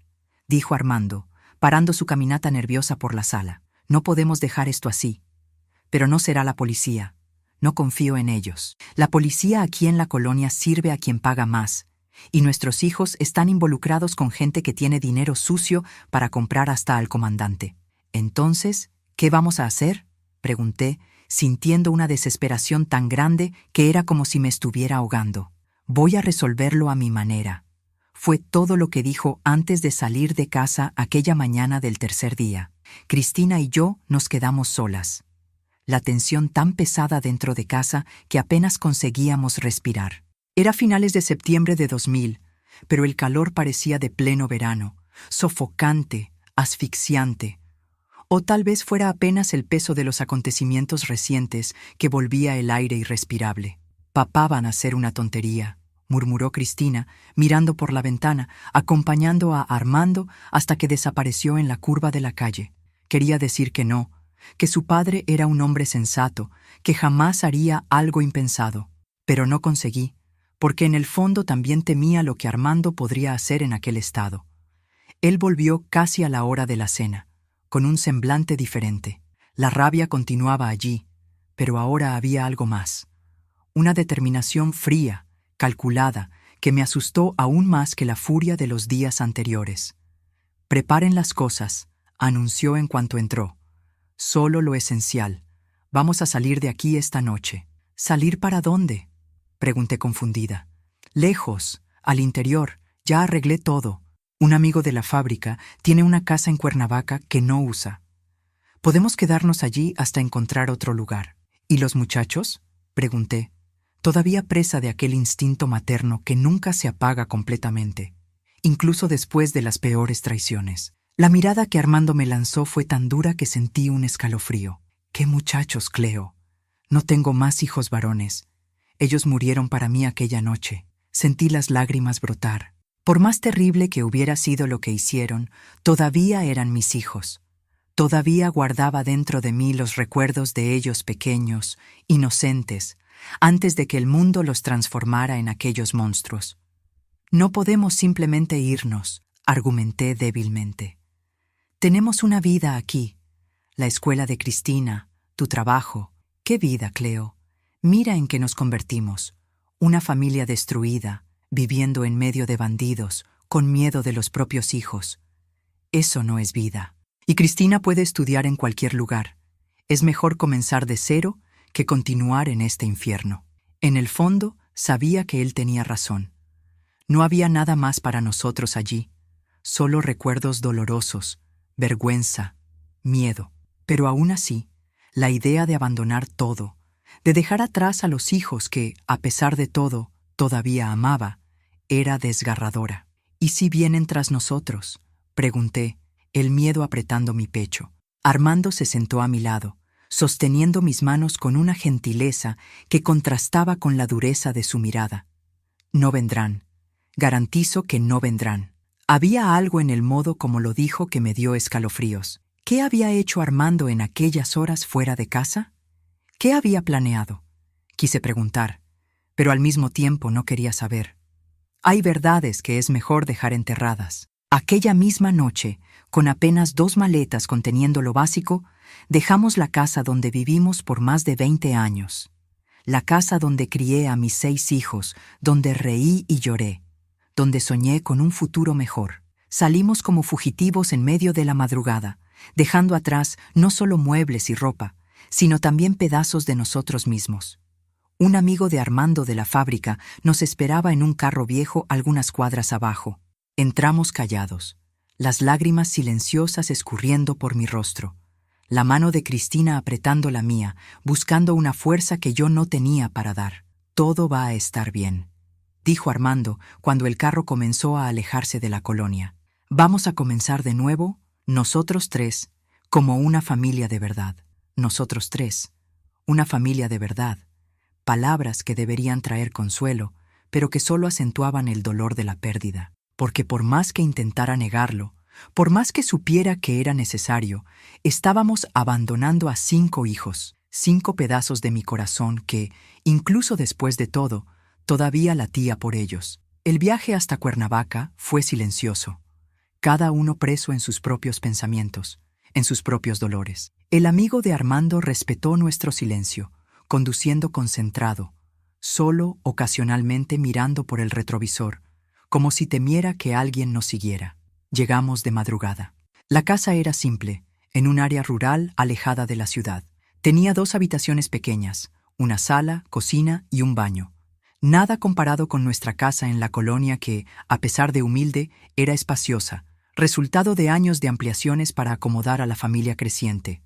dijo Armando, parando su caminata nerviosa por la sala. «No podemos dejar esto así. Pero no será la policía. No confío en ellos. La policía aquí en la colonia sirve a quien paga más, y nuestros hijos están involucrados con gente que tiene dinero sucio para comprar hasta al comandante». «Entonces, ¿qué vamos a hacer?», pregunté, sintiendo una desesperación tan grande que era como si me estuviera ahogando. «Voy a resolverlo a mi manera», fue todo lo que dijo antes de salir de casa aquella mañana del tercer día. Cristina y yo nos quedamos solas. La tensión tan pesada dentro de casa que apenas conseguíamos respirar. Era finales de septiembre de 2000, pero el calor parecía de pleno verano, sofocante, asfixiante. O tal vez fuera apenas el peso de los acontecimientos recientes que volvía el aire irrespirable. «Papá van a hacer una tontería», murmuró Cristina, mirando por la ventana, acompañando a Armando hasta que desapareció en la curva de la calle. Quería decir que no, que su padre era un hombre sensato, que jamás haría algo impensado. Pero no conseguí, porque en el fondo también temía lo que Armando podría hacer en aquel estado. Él volvió casi a la hora de la cena, con un semblante diferente. La rabia continuaba allí, pero ahora había algo más. Una determinación fría, calculada, que me asustó aún más que la furia de los días anteriores. «Preparen las cosas», anunció en cuanto entró. Solo lo esencial. Vamos a salir de aquí esta noche. ¿Salir para dónde?, pregunté confundida. Lejos, al interior, ya arreglé todo. Un amigo de la fábrica tiene una casa en Cuernavaca que no usa. Podemos quedarnos allí hasta encontrar otro lugar. ¿Y los muchachos?, pregunté, todavía presa de aquel instinto materno que nunca se apaga completamente, incluso después de las peores traiciones. La mirada que Armando me lanzó fue tan dura que sentí un escalofrío. ¿Qué muchachos, Cleo? No tengo más hijos varones. Ellos murieron para mí aquella noche. Sentí las lágrimas brotar. Por más terrible que hubiera sido lo que hicieron, todavía eran mis hijos. Todavía guardaba dentro de mí los recuerdos de ellos pequeños, inocentes, antes de que el mundo los transformara en aquellos monstruos. No podemos simplemente irnos, argumenté débilmente. Tenemos una vida aquí. La escuela de Cristina, tu trabajo. ¿Qué vida, Cleo? Mira en qué nos convertimos. Una familia destruida, viviendo en medio de bandidos, con miedo de los propios hijos. Eso no es vida. Y Cristina puede estudiar en cualquier lugar. Es mejor comenzar de cero que continuar en este infierno. En el fondo, sabía que él tenía razón. No había nada más para nosotros allí, solo recuerdos dolorosos, vergüenza, miedo. Pero aún así, la idea de abandonar todo, de dejar atrás a los hijos que, a pesar de todo, todavía amaba, era desgarradora. ¿Y si vienen tras nosotros?, pregunté, el miedo apretando mi pecho. Armando se sentó a mi lado, sosteniendo mis manos con una gentileza que contrastaba con la dureza de su mirada. No vendrán. Garantizo que no vendrán. Había algo en el modo como lo dijo que me dio escalofríos. ¿Qué había hecho Armando en aquellas horas fuera de casa? ¿Qué había planeado? Quise preguntar, pero al mismo tiempo no quería saber. Hay verdades que es mejor dejar enterradas. Aquella misma noche, con apenas 2 maletas conteniendo lo básico, dejamos la casa donde vivimos por más de 20 años. La casa donde crié a mis 6 hijos, donde reí y lloré, donde soñé con un futuro mejor. Salimos como fugitivos en medio de la madrugada, dejando atrás no solo muebles y ropa, sino también pedazos de nosotros mismos. Un amigo de Armando de la fábrica nos esperaba en un carro viejo algunas cuadras abajo. Entramos callados, las lágrimas silenciosas escurriendo por mi rostro, la mano de Cristina apretando la mía, buscando una fuerza que yo no tenía para dar. Todo va a estar bien, dijo Armando cuando el carro comenzó a alejarse de la colonia. Vamos a comenzar de nuevo, nosotros 3, como una familia de verdad. Nosotros 3, una familia de verdad. Palabras que deberían traer consuelo, pero que solo acentuaban el dolor de la pérdida. Porque por más que intentara negarlo, por más que supiera que era necesario, estábamos abandonando a 5 hijos, 5 pedazos de mi corazón que, incluso después de todo, todavía latía por ellos. El viaje hasta Cuernavaca fue silencioso, cada uno preso en sus propios pensamientos, en sus propios dolores. El amigo de Armando respetó nuestro silencio, conduciendo concentrado, solo ocasionalmente mirando por el retrovisor, como si temiera que alguien nos siguiera. Llegamos de madrugada. La casa era simple, en un área rural alejada de la ciudad. Tenía 2 habitaciones pequeñas, una sala, cocina y un baño. Nada comparado con nuestra casa en la colonia que, a pesar de humilde, era espaciosa, resultado de años de ampliaciones para acomodar a la familia creciente.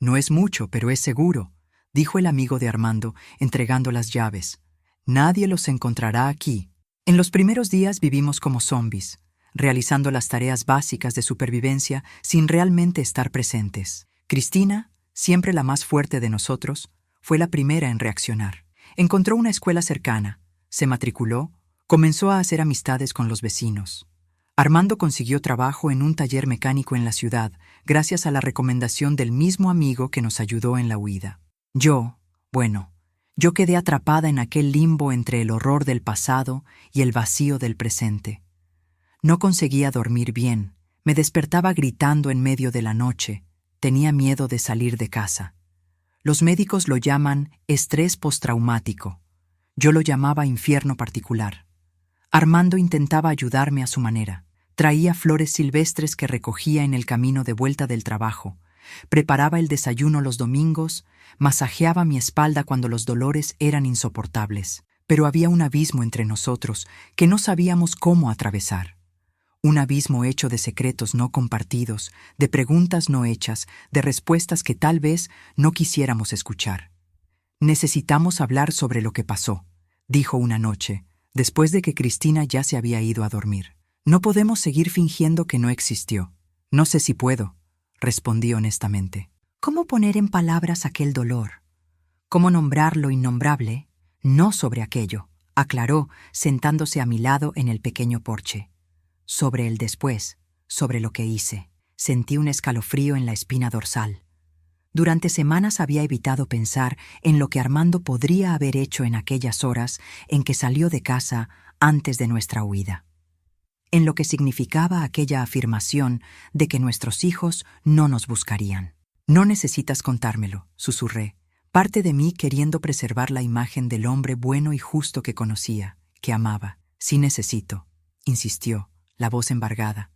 No es mucho, pero es seguro, dijo el amigo de Armando, entregando las llaves. Nadie los encontrará aquí. En los primeros días vivimos como zombies, realizando las tareas básicas de supervivencia sin realmente estar presentes. Cristina, siempre la más fuerte de nosotros, fue la primera en reaccionar. Encontró una escuela cercana, se matriculó, comenzó a hacer amistades con los vecinos. Armando consiguió trabajo en un taller mecánico en la ciudad, gracias a la recomendación del mismo amigo que nos ayudó en la huida. Yo quedé atrapada en aquel limbo entre el horror del pasado y el vacío del presente. No conseguía dormir bien, me despertaba gritando en medio de la noche, tenía miedo de salir de casa. Los médicos lo llaman estrés postraumático. Yo lo llamaba infierno particular. Armando intentaba ayudarme a su manera. Traía flores silvestres que recogía en el camino de vuelta del trabajo. Preparaba el desayuno los domingos, masajeaba mi espalda cuando los dolores eran insoportables. Pero había un abismo entre nosotros que no sabíamos cómo atravesar. Un abismo hecho de secretos no compartidos, de preguntas no hechas, de respuestas que tal vez no quisiéramos escuchar. «Necesitamos hablar sobre lo que pasó», dijo una noche, después de que Cristina ya se había ido a dormir. «No podemos seguir fingiendo que no existió». «No sé si puedo», respondí honestamente. ¿Cómo poner en palabras aquel dolor? ¿Cómo nombrar lo innombrable? No sobre aquello, aclaró, sentándose a mi lado en el pequeño porche. Sobre el después, sobre lo que hice. Sentí un escalofrío en la espina dorsal. Durante semanas había evitado pensar en lo que Armando podría haber hecho en aquellas horas en que salió de casa antes de nuestra huida. En lo que significaba aquella afirmación de que nuestros hijos no nos buscarían. «No necesitas contármelo», susurré, parte de mí queriendo preservar la imagen del hombre bueno y justo que conocía, que amaba. «Sí necesito», insistió, la voz embargada.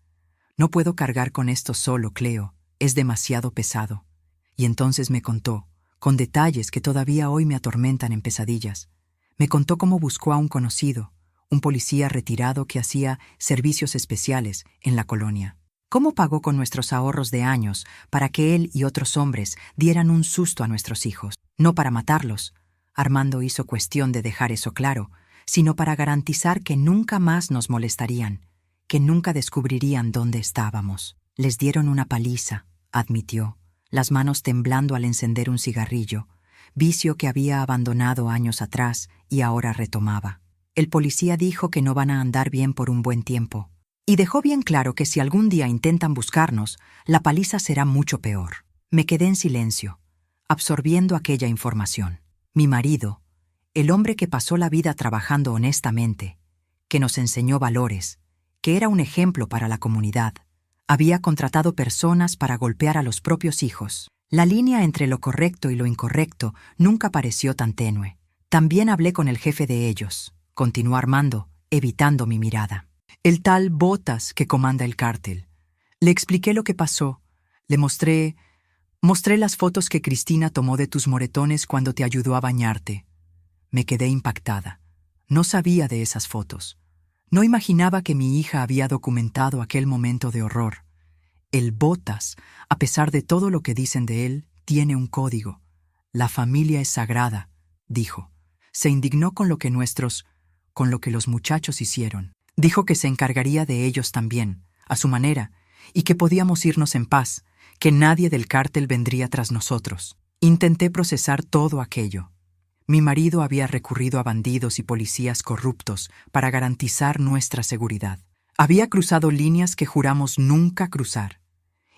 «No puedo cargar con esto solo, Cleo, es demasiado pesado». Y entonces me contó, con detalles que todavía hoy me atormentan en pesadillas. Me contó cómo buscó a un conocido, un policía retirado que hacía servicios especiales en la colonia. Cómo pagó con nuestros ahorros de años para que él y otros hombres dieran un susto a nuestros hijos. No para matarlos, Armando hizo cuestión de dejar eso claro, sino para garantizar que nunca más nos molestarían, que nunca descubrirían dónde estábamos. Les dieron una paliza, admitió, las manos temblando al encender un cigarrillo, vicio que había abandonado años atrás y ahora retomaba. El policía dijo que no van a andar bien por un buen tiempo, y dejó bien claro que si algún día intentan buscarnos, la paliza será mucho peor. Me quedé en silencio, absorbiendo aquella información. Mi marido, el hombre que pasó la vida trabajando honestamente, que nos enseñó valores, que era un ejemplo para la comunidad, había contratado personas para golpear a los propios hijos. La línea entre lo correcto y lo incorrecto nunca pareció tan tenue. También hablé con el jefe de ellos, continuó Armando, evitando mi mirada. El tal Botas que comanda el cártel. Le expliqué lo que pasó. Le mostré las fotos que Cristina tomó de tus moretones cuando te ayudó a bañarte. Me quedé impactada. No sabía de esas fotos. No imaginaba que mi hija había documentado aquel momento de horror. El Botas, a pesar de todo lo que dicen de él, tiene un código. La familia es sagrada, dijo. Se indignó con lo que los muchachos hicieron. Dijo que se encargaría de ellos también, a su manera, y que podíamos irnos en paz, que nadie del cártel vendría tras nosotros. Intenté procesar todo aquello. Mi marido había recurrido a bandidos y policías corruptos para garantizar nuestra seguridad. Había cruzado líneas que juramos nunca cruzar.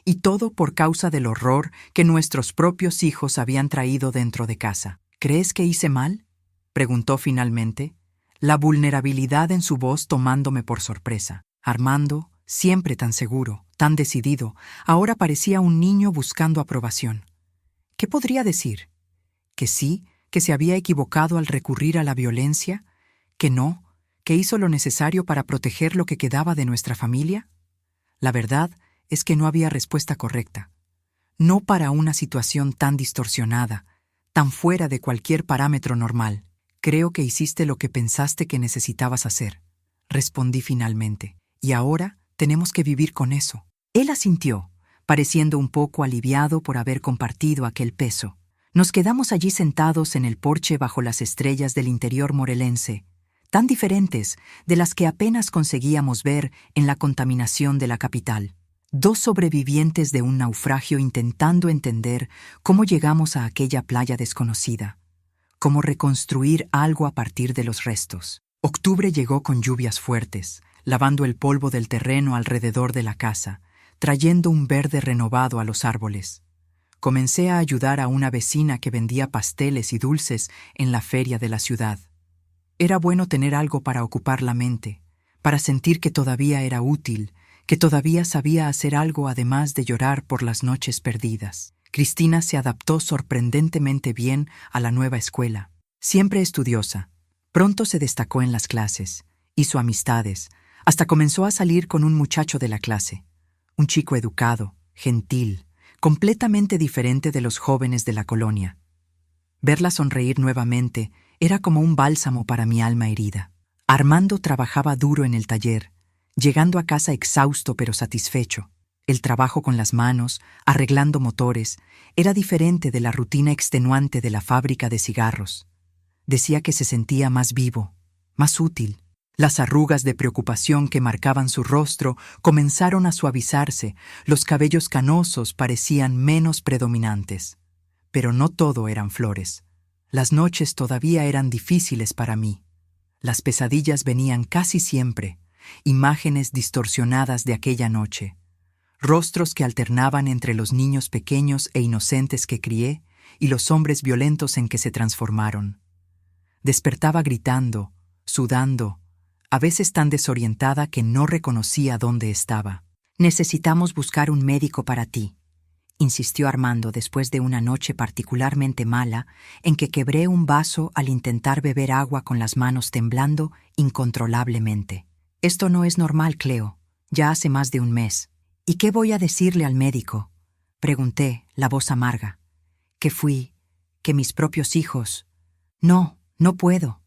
Y todo por causa del horror que nuestros propios hijos habían traído dentro de casa. ¿Crees que hice mal?, preguntó finalmente, la vulnerabilidad en su voz tomándome por sorpresa. Armando, siempre tan seguro, tan decidido, ahora parecía un niño buscando aprobación. ¿Qué podría decir? ¿Que sí, que se había equivocado al recurrir a la violencia? ¿Que no, que hizo lo necesario para proteger lo que quedaba de nuestra familia? La verdad es que no había respuesta correcta. No para una situación tan distorsionada, tan fuera de cualquier parámetro normal. Creo que hiciste lo que pensaste que necesitabas hacer, respondí finalmente, y ahora tenemos que vivir con eso. Él asintió, pareciendo un poco aliviado por haber compartido aquel peso. Nos quedamos allí sentados en el porche bajo las estrellas del interior morelense, tan diferentes de las que apenas conseguíamos ver en la contaminación de la capital. Dos sobrevivientes de un naufragio intentando entender cómo llegamos a aquella playa desconocida. Cómo reconstruir algo a partir de los restos. Octubre llegó con lluvias fuertes, lavando el polvo del terreno alrededor de la casa, trayendo un verde renovado a los árboles. Comencé a ayudar a una vecina que vendía pasteles y dulces en la feria de la ciudad. Era bueno tener algo para ocupar la mente, para sentir que todavía era útil, que todavía sabía hacer algo además de llorar por las noches perdidas. Cristina se adaptó sorprendentemente bien a la nueva escuela. Siempre estudiosa, pronto se destacó en las clases, hizo amistades, Hasta comenzó a salir con un muchacho de la clase, un chico educado, gentil, completamente diferente de los jóvenes de la colonia. Verla sonreír nuevamente era como un bálsamo para mi alma herida. Armando trabajaba duro en el taller, llegando a casa exhausto pero satisfecho. El trabajo con las manos, arreglando motores, era diferente de la rutina extenuante de la fábrica de cigarros. Decía que se sentía más vivo, más útil. Las arrugas de preocupación que marcaban su rostro comenzaron a suavizarse, los cabellos canosos parecían menos predominantes. Pero no todo eran flores. Las noches todavía eran difíciles para mí. Las pesadillas venían casi siempre, imágenes distorsionadas de aquella noche, rostros que alternaban entre los niños pequeños e inocentes que crié y los hombres violentos en que se transformaron. Despertaba gritando, sudando, a veces tan desorientada que no reconocía dónde estaba. Necesitamos buscar un médico para ti, insistió Armando después de una noche particularmente mala en que quebré un vaso al intentar beber agua con las manos temblando incontrolablemente. Esto no es normal, Cleo. Ya hace más de un mes. ¿Y qué voy a decirle al médico? Pregunté, la voz amarga. Que mis propios hijos... No, no puedo.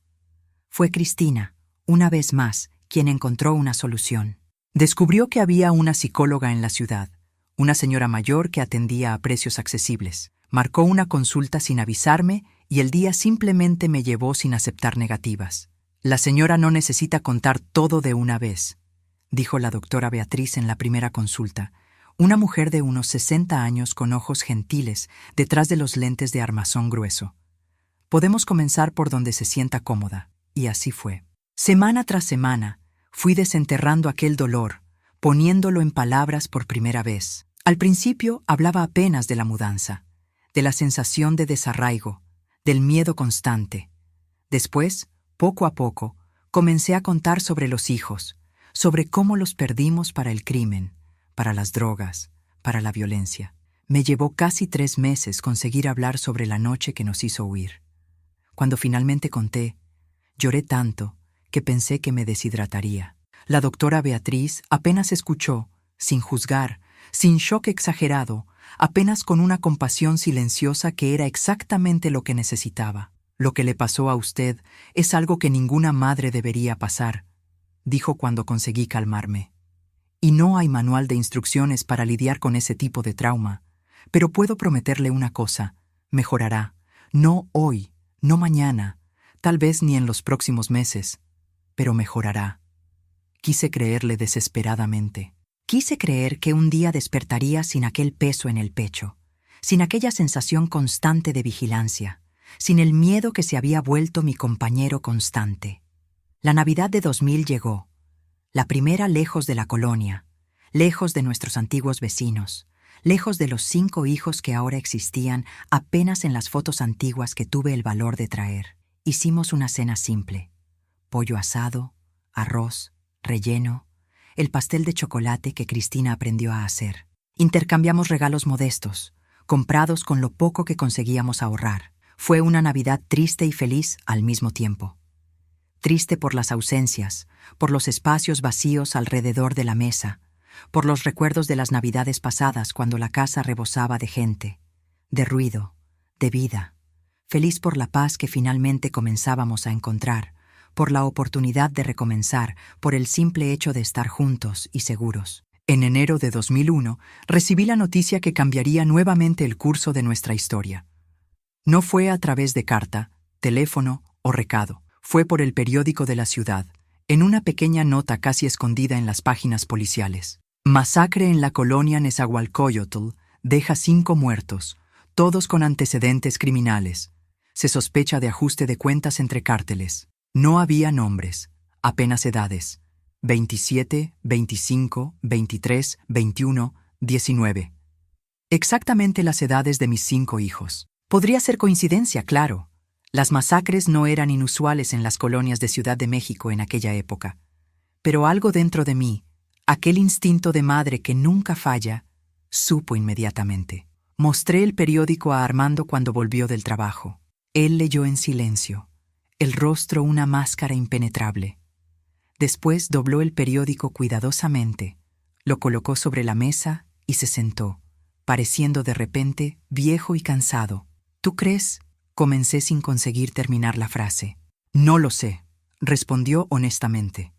Fue Cristina, una vez más, quien encontró una solución. Descubrió que había una psicóloga en la ciudad, una señora mayor que atendía a precios accesibles. Marcó una consulta sin avisarme y el día simplemente me llevó sin aceptar negativas. La señora no necesita contar todo de una vez, dijo la doctora Beatriz en la primera consulta, una mujer de unos 60 años con ojos gentiles detrás de los lentes de armazón grueso. Podemos comenzar por donde se sienta cómoda, y así fue. Semana tras semana, fui desenterrando aquel dolor, poniéndolo en palabras por primera vez. Al principio hablaba apenas de la mudanza, de la sensación de desarraigo, del miedo constante. Después, poco a poco, comencé a contar sobre los hijos, sobre cómo los perdimos para el crimen, para las drogas, para la violencia. Me llevó casi 3 meses conseguir hablar sobre la noche que nos hizo huir. Cuando finalmente conté, lloré tanto que pensé que me deshidrataría. La doctora Beatriz apenas escuchó, sin juzgar, sin shock exagerado, apenas con una compasión silenciosa que era exactamente lo que necesitaba. Lo que le pasó a usted es algo que ninguna madre debería pasar, dijo cuando conseguí calmarme. Y no hay manual de instrucciones para lidiar con ese tipo de trauma, pero puedo prometerle una cosa, mejorará. No hoy, no mañana, tal vez ni en los próximos meses, pero mejorará. Quise creerle desesperadamente. Quise creer que un día despertaría sin aquel peso en el pecho, sin aquella sensación constante de vigilancia, sin el miedo que se había vuelto mi compañero constante. La Navidad de 2000 llegó, la primera lejos de la colonia, lejos de nuestros antiguos vecinos, lejos de los 5 hijos que ahora existían apenas en las fotos antiguas que tuve el valor de traer. Hicimos una cena simple: pollo asado, arroz, relleno, el pastel de chocolate que Cristina aprendió a hacer. Intercambiamos regalos modestos, comprados con lo poco que conseguíamos ahorrar. Fue una Navidad triste y feliz al mismo tiempo. Triste por las ausencias, por los espacios vacíos alrededor de la mesa, por los recuerdos de las Navidades pasadas cuando la casa rebosaba de gente, de ruido, de vida. Feliz por la paz que finalmente comenzábamos a encontrar, por la oportunidad de recomenzar, por el simple hecho de estar juntos y seguros. En enero de 2001, recibí la noticia que cambiaría nuevamente el curso de nuestra historia. No fue a través de carta, teléfono o recado. Fue por el periódico de la ciudad, en una pequeña nota casi escondida en las páginas policiales. Masacre en la colonia Nezahualcóyotl deja 5 muertos, todos con antecedentes criminales. Se sospecha de ajuste de cuentas entre cárteles. No había nombres, apenas edades: 27, 25, 23, 21, 19. Exactamente las edades de mis 5 hijos. Podría ser coincidencia, claro. Las masacres no eran inusuales en las colonias de Ciudad de México en aquella época. Pero algo dentro de mí, aquel instinto de madre que nunca falla, supo inmediatamente. Mostré el periódico a Armando cuando volvió del trabajo. Él leyó en silencio, el rostro una máscara impenetrable. Después dobló el periódico cuidadosamente, lo colocó sobre la mesa y se sentó, pareciendo de repente viejo y cansado. ¿Tú crees? Comencé sin conseguir terminar la frase. No lo sé, respondió honestamente.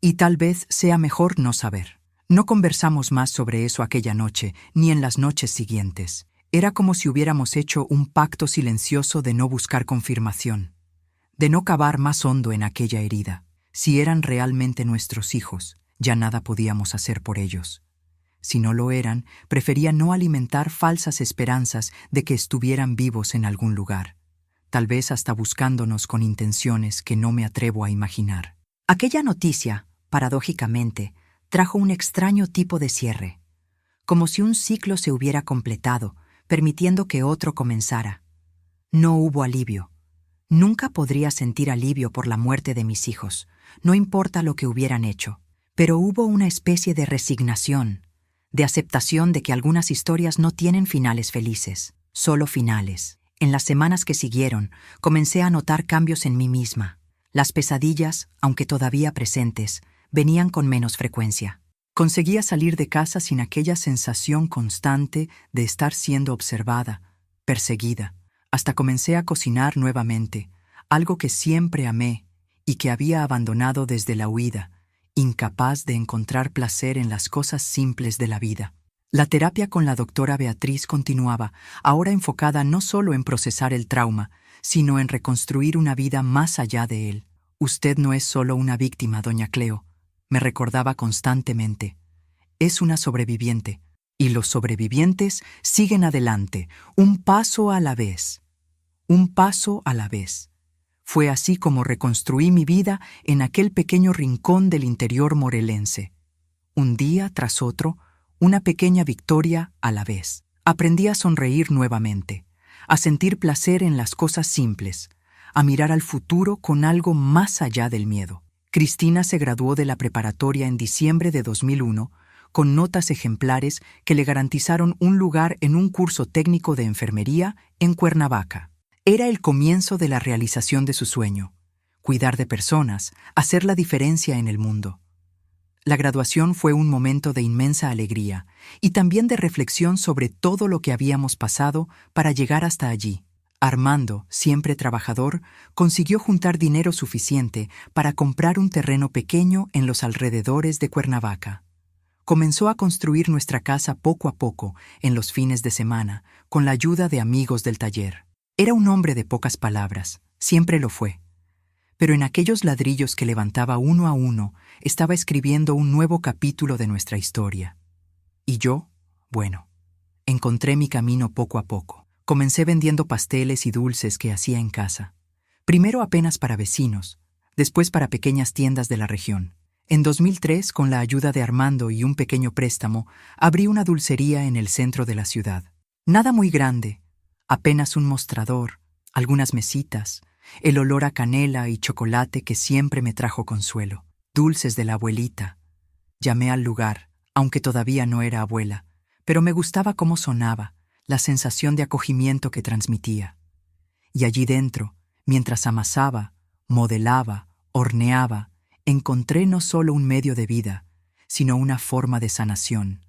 Y tal vez sea mejor no saber. No conversamos más sobre eso aquella noche, ni en las noches siguientes. Era como si hubiéramos hecho un pacto silencioso de no buscar confirmación, de no cavar más hondo en aquella herida. Si eran realmente nuestros hijos, ya nada podíamos hacer por ellos. Si no lo eran, prefería no alimentar falsas esperanzas de que estuvieran vivos en algún lugar, tal vez hasta buscándonos con intenciones que no me atrevo a imaginar. Aquella noticia, paradójicamente, trajo un extraño tipo de cierre, como si un ciclo se hubiera completado, permitiendo que otro comenzara. No hubo alivio. Nunca podría sentir alivio por la muerte de mis hijos, no importa lo que hubieran hecho, pero hubo una especie de resignación, de aceptación de que algunas historias no tienen finales felices, solo finales. En las semanas que siguieron, comencé a notar cambios en mí misma. Las pesadillas, aunque todavía presentes, venían con menos frecuencia. Conseguía salir de casa sin aquella sensación constante de estar siendo observada, perseguida. Hasta comencé a cocinar nuevamente, algo que siempre amé y que había abandonado desde la huida, incapaz de encontrar placer en las cosas simples de la vida. La terapia con la doctora Beatriz continuaba, ahora enfocada no solo en procesar el trauma, sino en reconstruir una vida más allá de él. Usted no es solo una víctima, doña Cleo, me recordaba constantemente. Es una sobreviviente, y los sobrevivientes siguen adelante, un paso a la vez. Un paso a la vez. Fue así como reconstruí mi vida en aquel pequeño rincón del interior morelense. Un día tras otro, una pequeña victoria a la vez. Aprendí a sonreír nuevamente, a sentir placer en las cosas simples, a mirar al futuro con algo más allá del miedo. Cristina se graduó de la preparatoria en diciembre de 2001, con notas ejemplares que le garantizaron un lugar en un curso técnico de enfermería en Cuernavaca. Era el comienzo de la realización de su sueño, cuidar de personas, hacer la diferencia en el mundo. La graduación fue un momento de inmensa alegría y también de reflexión sobre todo lo que habíamos pasado para llegar hasta allí. Armando, siempre trabajador, consiguió juntar dinero suficiente para comprar un terreno pequeño en los alrededores de Cuernavaca. Comenzó a construir nuestra casa poco a poco, en los fines de semana, con la ayuda de amigos del taller. Era un hombre de pocas palabras, siempre lo fue. Pero en aquellos ladrillos que levantaba uno a uno, estaba escribiendo un nuevo capítulo de nuestra historia. Y yo, bueno, encontré mi camino poco a poco. Comencé vendiendo pasteles y dulces que hacía en casa. Primero apenas para vecinos, después para pequeñas tiendas de la región. En 2003, con la ayuda de Armando y un pequeño préstamo, abrí una dulcería en el centro de la ciudad. Nada muy grande, apenas un mostrador, algunas mesitas, el olor a canela y chocolate que siempre me trajo consuelo. Dulces de la abuelita. Llamé al lugar, aunque todavía no era abuela, pero me gustaba cómo sonaba, la sensación de acogimiento que transmitía. Y allí dentro, mientras amasaba, modelaba, horneaba, encontré no solo un medio de vida, sino una forma de sanación.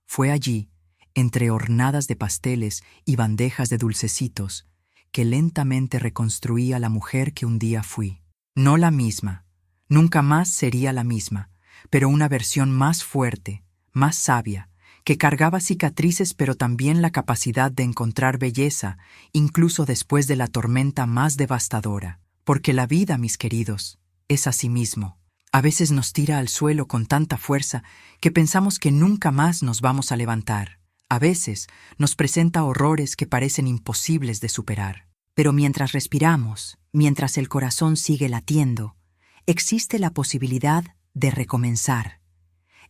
Fue allí, entre hornadas de pasteles y bandejas de dulcecitos, que lentamente reconstruí a la mujer que un día fui. No la misma, nunca más sería la misma, pero una versión más fuerte, más sabia, que cargaba cicatrices pero también la capacidad de encontrar belleza, incluso después de la tormenta más devastadora. Porque la vida, mis queridos, es así mismo. A veces nos tira al suelo con tanta fuerza que pensamos que nunca más nos vamos a levantar. A veces nos presenta horrores que parecen imposibles de superar. Pero mientras respiramos, mientras el corazón sigue latiendo, existe la posibilidad de recomenzar.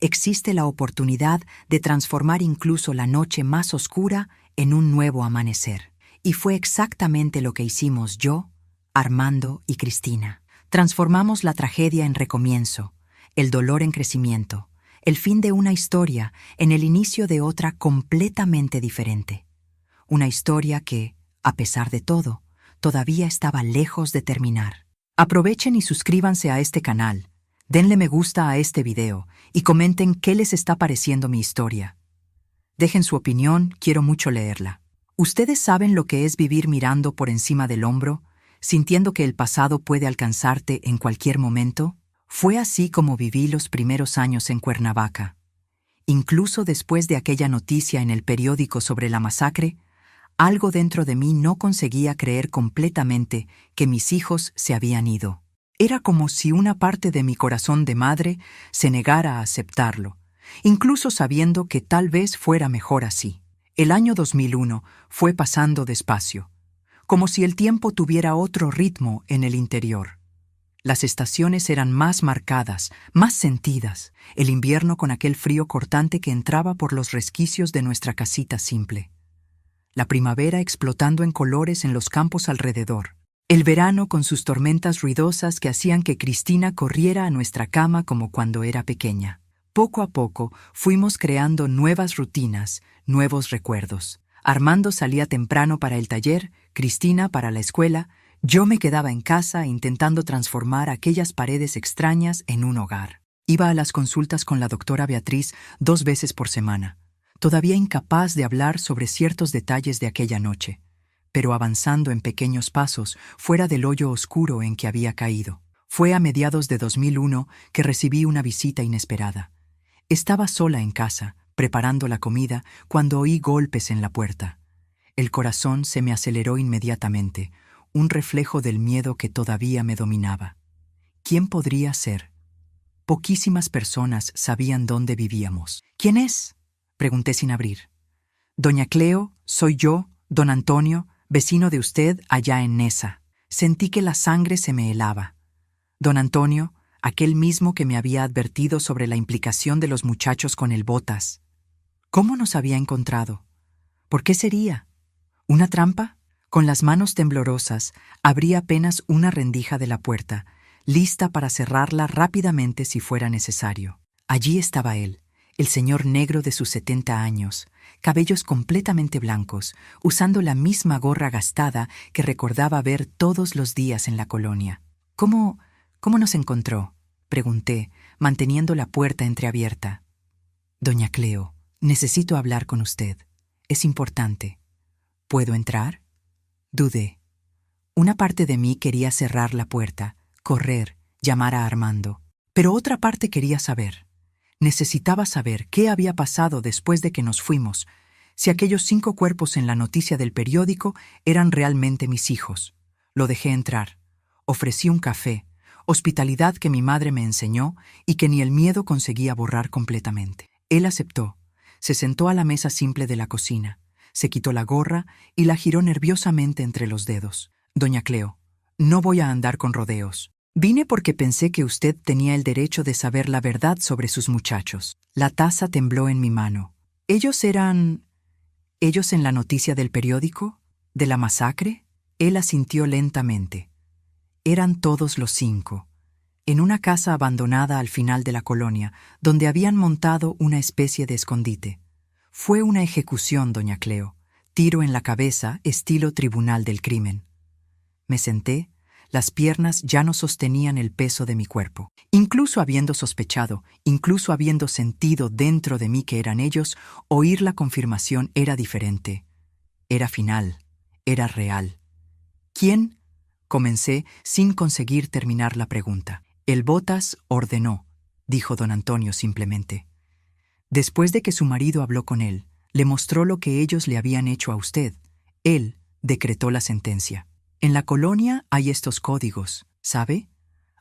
Existe la oportunidad de transformar incluso la noche más oscura en un nuevo amanecer. Y fue exactamente lo que hicimos yo, Armando y Cristina. Transformamos la tragedia en recomienzo, el dolor en crecimiento, el fin de una historia en el inicio de otra completamente diferente. Una historia que, a pesar de todo, todavía estaba lejos de terminar. Aprovechen y suscríbanse a este canal. Denle me gusta a este video y comenten qué les está pareciendo mi historia. Dejen su opinión, quiero mucho leerla. ¿Ustedes saben lo que es vivir mirando por encima del hombro, sintiendo que el pasado puede alcanzarte en cualquier momento? Fue así como viví los primeros años en Cuernavaca. Incluso después de aquella noticia en el periódico sobre la masacre, algo dentro de mí no conseguía creer completamente que mis hijos se habían ido. Era como si una parte de mi corazón de madre se negara a aceptarlo, incluso sabiendo que tal vez fuera mejor así. El año 2001 fue pasando despacio, como si el tiempo tuviera otro ritmo en el interior. Las estaciones eran más marcadas, más sentidas, el invierno con aquel frío cortante que entraba por los resquicios de nuestra casita simple. La primavera explotando en colores en los campos alrededor. El verano con sus tormentas ruidosas que hacían que Cristina corriera a nuestra cama como cuando era pequeña. Poco a poco fuimos creando nuevas rutinas, nuevos recuerdos. Armando salía temprano para el taller, Cristina para la escuela. Yo me quedaba en casa intentando transformar aquellas paredes extrañas en un hogar. Iba a las consultas con la doctora Beatriz 2 veces por semana, todavía incapaz de hablar sobre ciertos detalles de aquella noche, pero avanzando en pequeños pasos fuera del hoyo oscuro en que había caído. Fue a mediados de 2001 que recibí una visita inesperada. Estaba sola en casa, preparando la comida, cuando oí golpes en la puerta. El corazón se me aceleró inmediatamente, un reflejo del miedo que todavía me dominaba. ¿Quién podría ser? Poquísimas personas sabían dónde vivíamos. ¿Quién es?, pregunté sin abrir. Doña Cleo, soy yo, don Antonio, vecino de usted allá en Nesa. Sentí que la sangre se me helaba. Don Antonio, aquel mismo que me había advertido sobre la implicación de los muchachos con el Botas. ¿Cómo nos había encontrado? ¿Por qué sería? ¿Una trampa? Con las manos temblorosas, abrí apenas una rendija de la puerta, lista para cerrarla rápidamente si fuera necesario. Allí estaba él, el señor negro de sus 70 años, cabellos completamente blancos, usando la misma gorra gastada que recordaba ver todos los días en la colonia. ¿Cómo nos encontró?, pregunté, manteniendo la puerta entreabierta. Doña Cleo, necesito hablar con usted. Es importante. ¿Puedo entrar? Dudé. Una parte de mí quería cerrar la puerta, correr, llamar a Armando. Pero otra parte quería saber. Necesitaba saber qué había pasado después de que nos fuimos, si aquellos 5 cuerpos en la noticia del periódico eran realmente mis hijos. Lo dejé entrar. Ofrecí un café, hospitalidad que mi madre me enseñó y que ni el miedo conseguía borrar completamente. Él aceptó. Se sentó a la mesa simple de la cocina, se quitó la gorra y la giró nerviosamente entre los dedos. Doña Cleo, no voy a andar con rodeos. Vine porque pensé que usted tenía el derecho de saber la verdad sobre sus muchachos. La taza tembló en mi mano. ¿Ellos eran... ellos en la noticia del periódico? ¿De la masacre? Él asintió lentamente. Eran todos los 5. En una casa abandonada al final de la colonia, donde habían montado una especie de escondite. Fue una ejecución, doña Cleo. Tiro en la cabeza, estilo tribunal del crimen. Me senté. Las piernas ya no sostenían el peso de mi cuerpo. Incluso habiendo sospechado, incluso habiendo sentido dentro de mí que eran ellos, oír la confirmación era diferente. Era final. Era real. ¿Quién? Comencé sin conseguir terminar la pregunta. El Botas ordenó, dijo don Antonio simplemente. Después de que su marido habló con él, le mostró lo que ellos le habían hecho a usted. Él decretó la sentencia. En la colonia hay estos códigos, ¿sabe?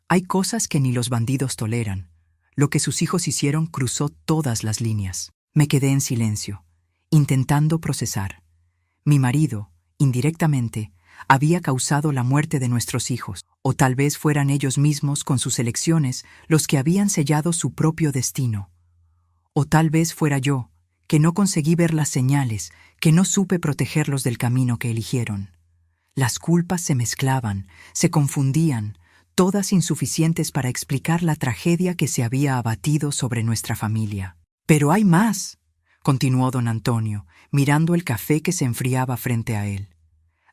Hay cosas que ni los bandidos toleran. Lo que sus hijos hicieron cruzó todas las líneas. Me quedé en silencio, intentando procesar. Mi marido, indirectamente, había causado la muerte de nuestros hijos, o tal vez fueran ellos mismos con sus elecciones los que habían sellado su propio destino. O tal vez fuera yo, que no conseguí ver las señales, que no supe protegerlos del camino que eligieron. Las culpas se mezclaban, se confundían, todas insuficientes para explicar la tragedia que se había abatido sobre nuestra familia. «Pero hay más», continuó don Antonio, mirando el café que se enfriaba frente a él.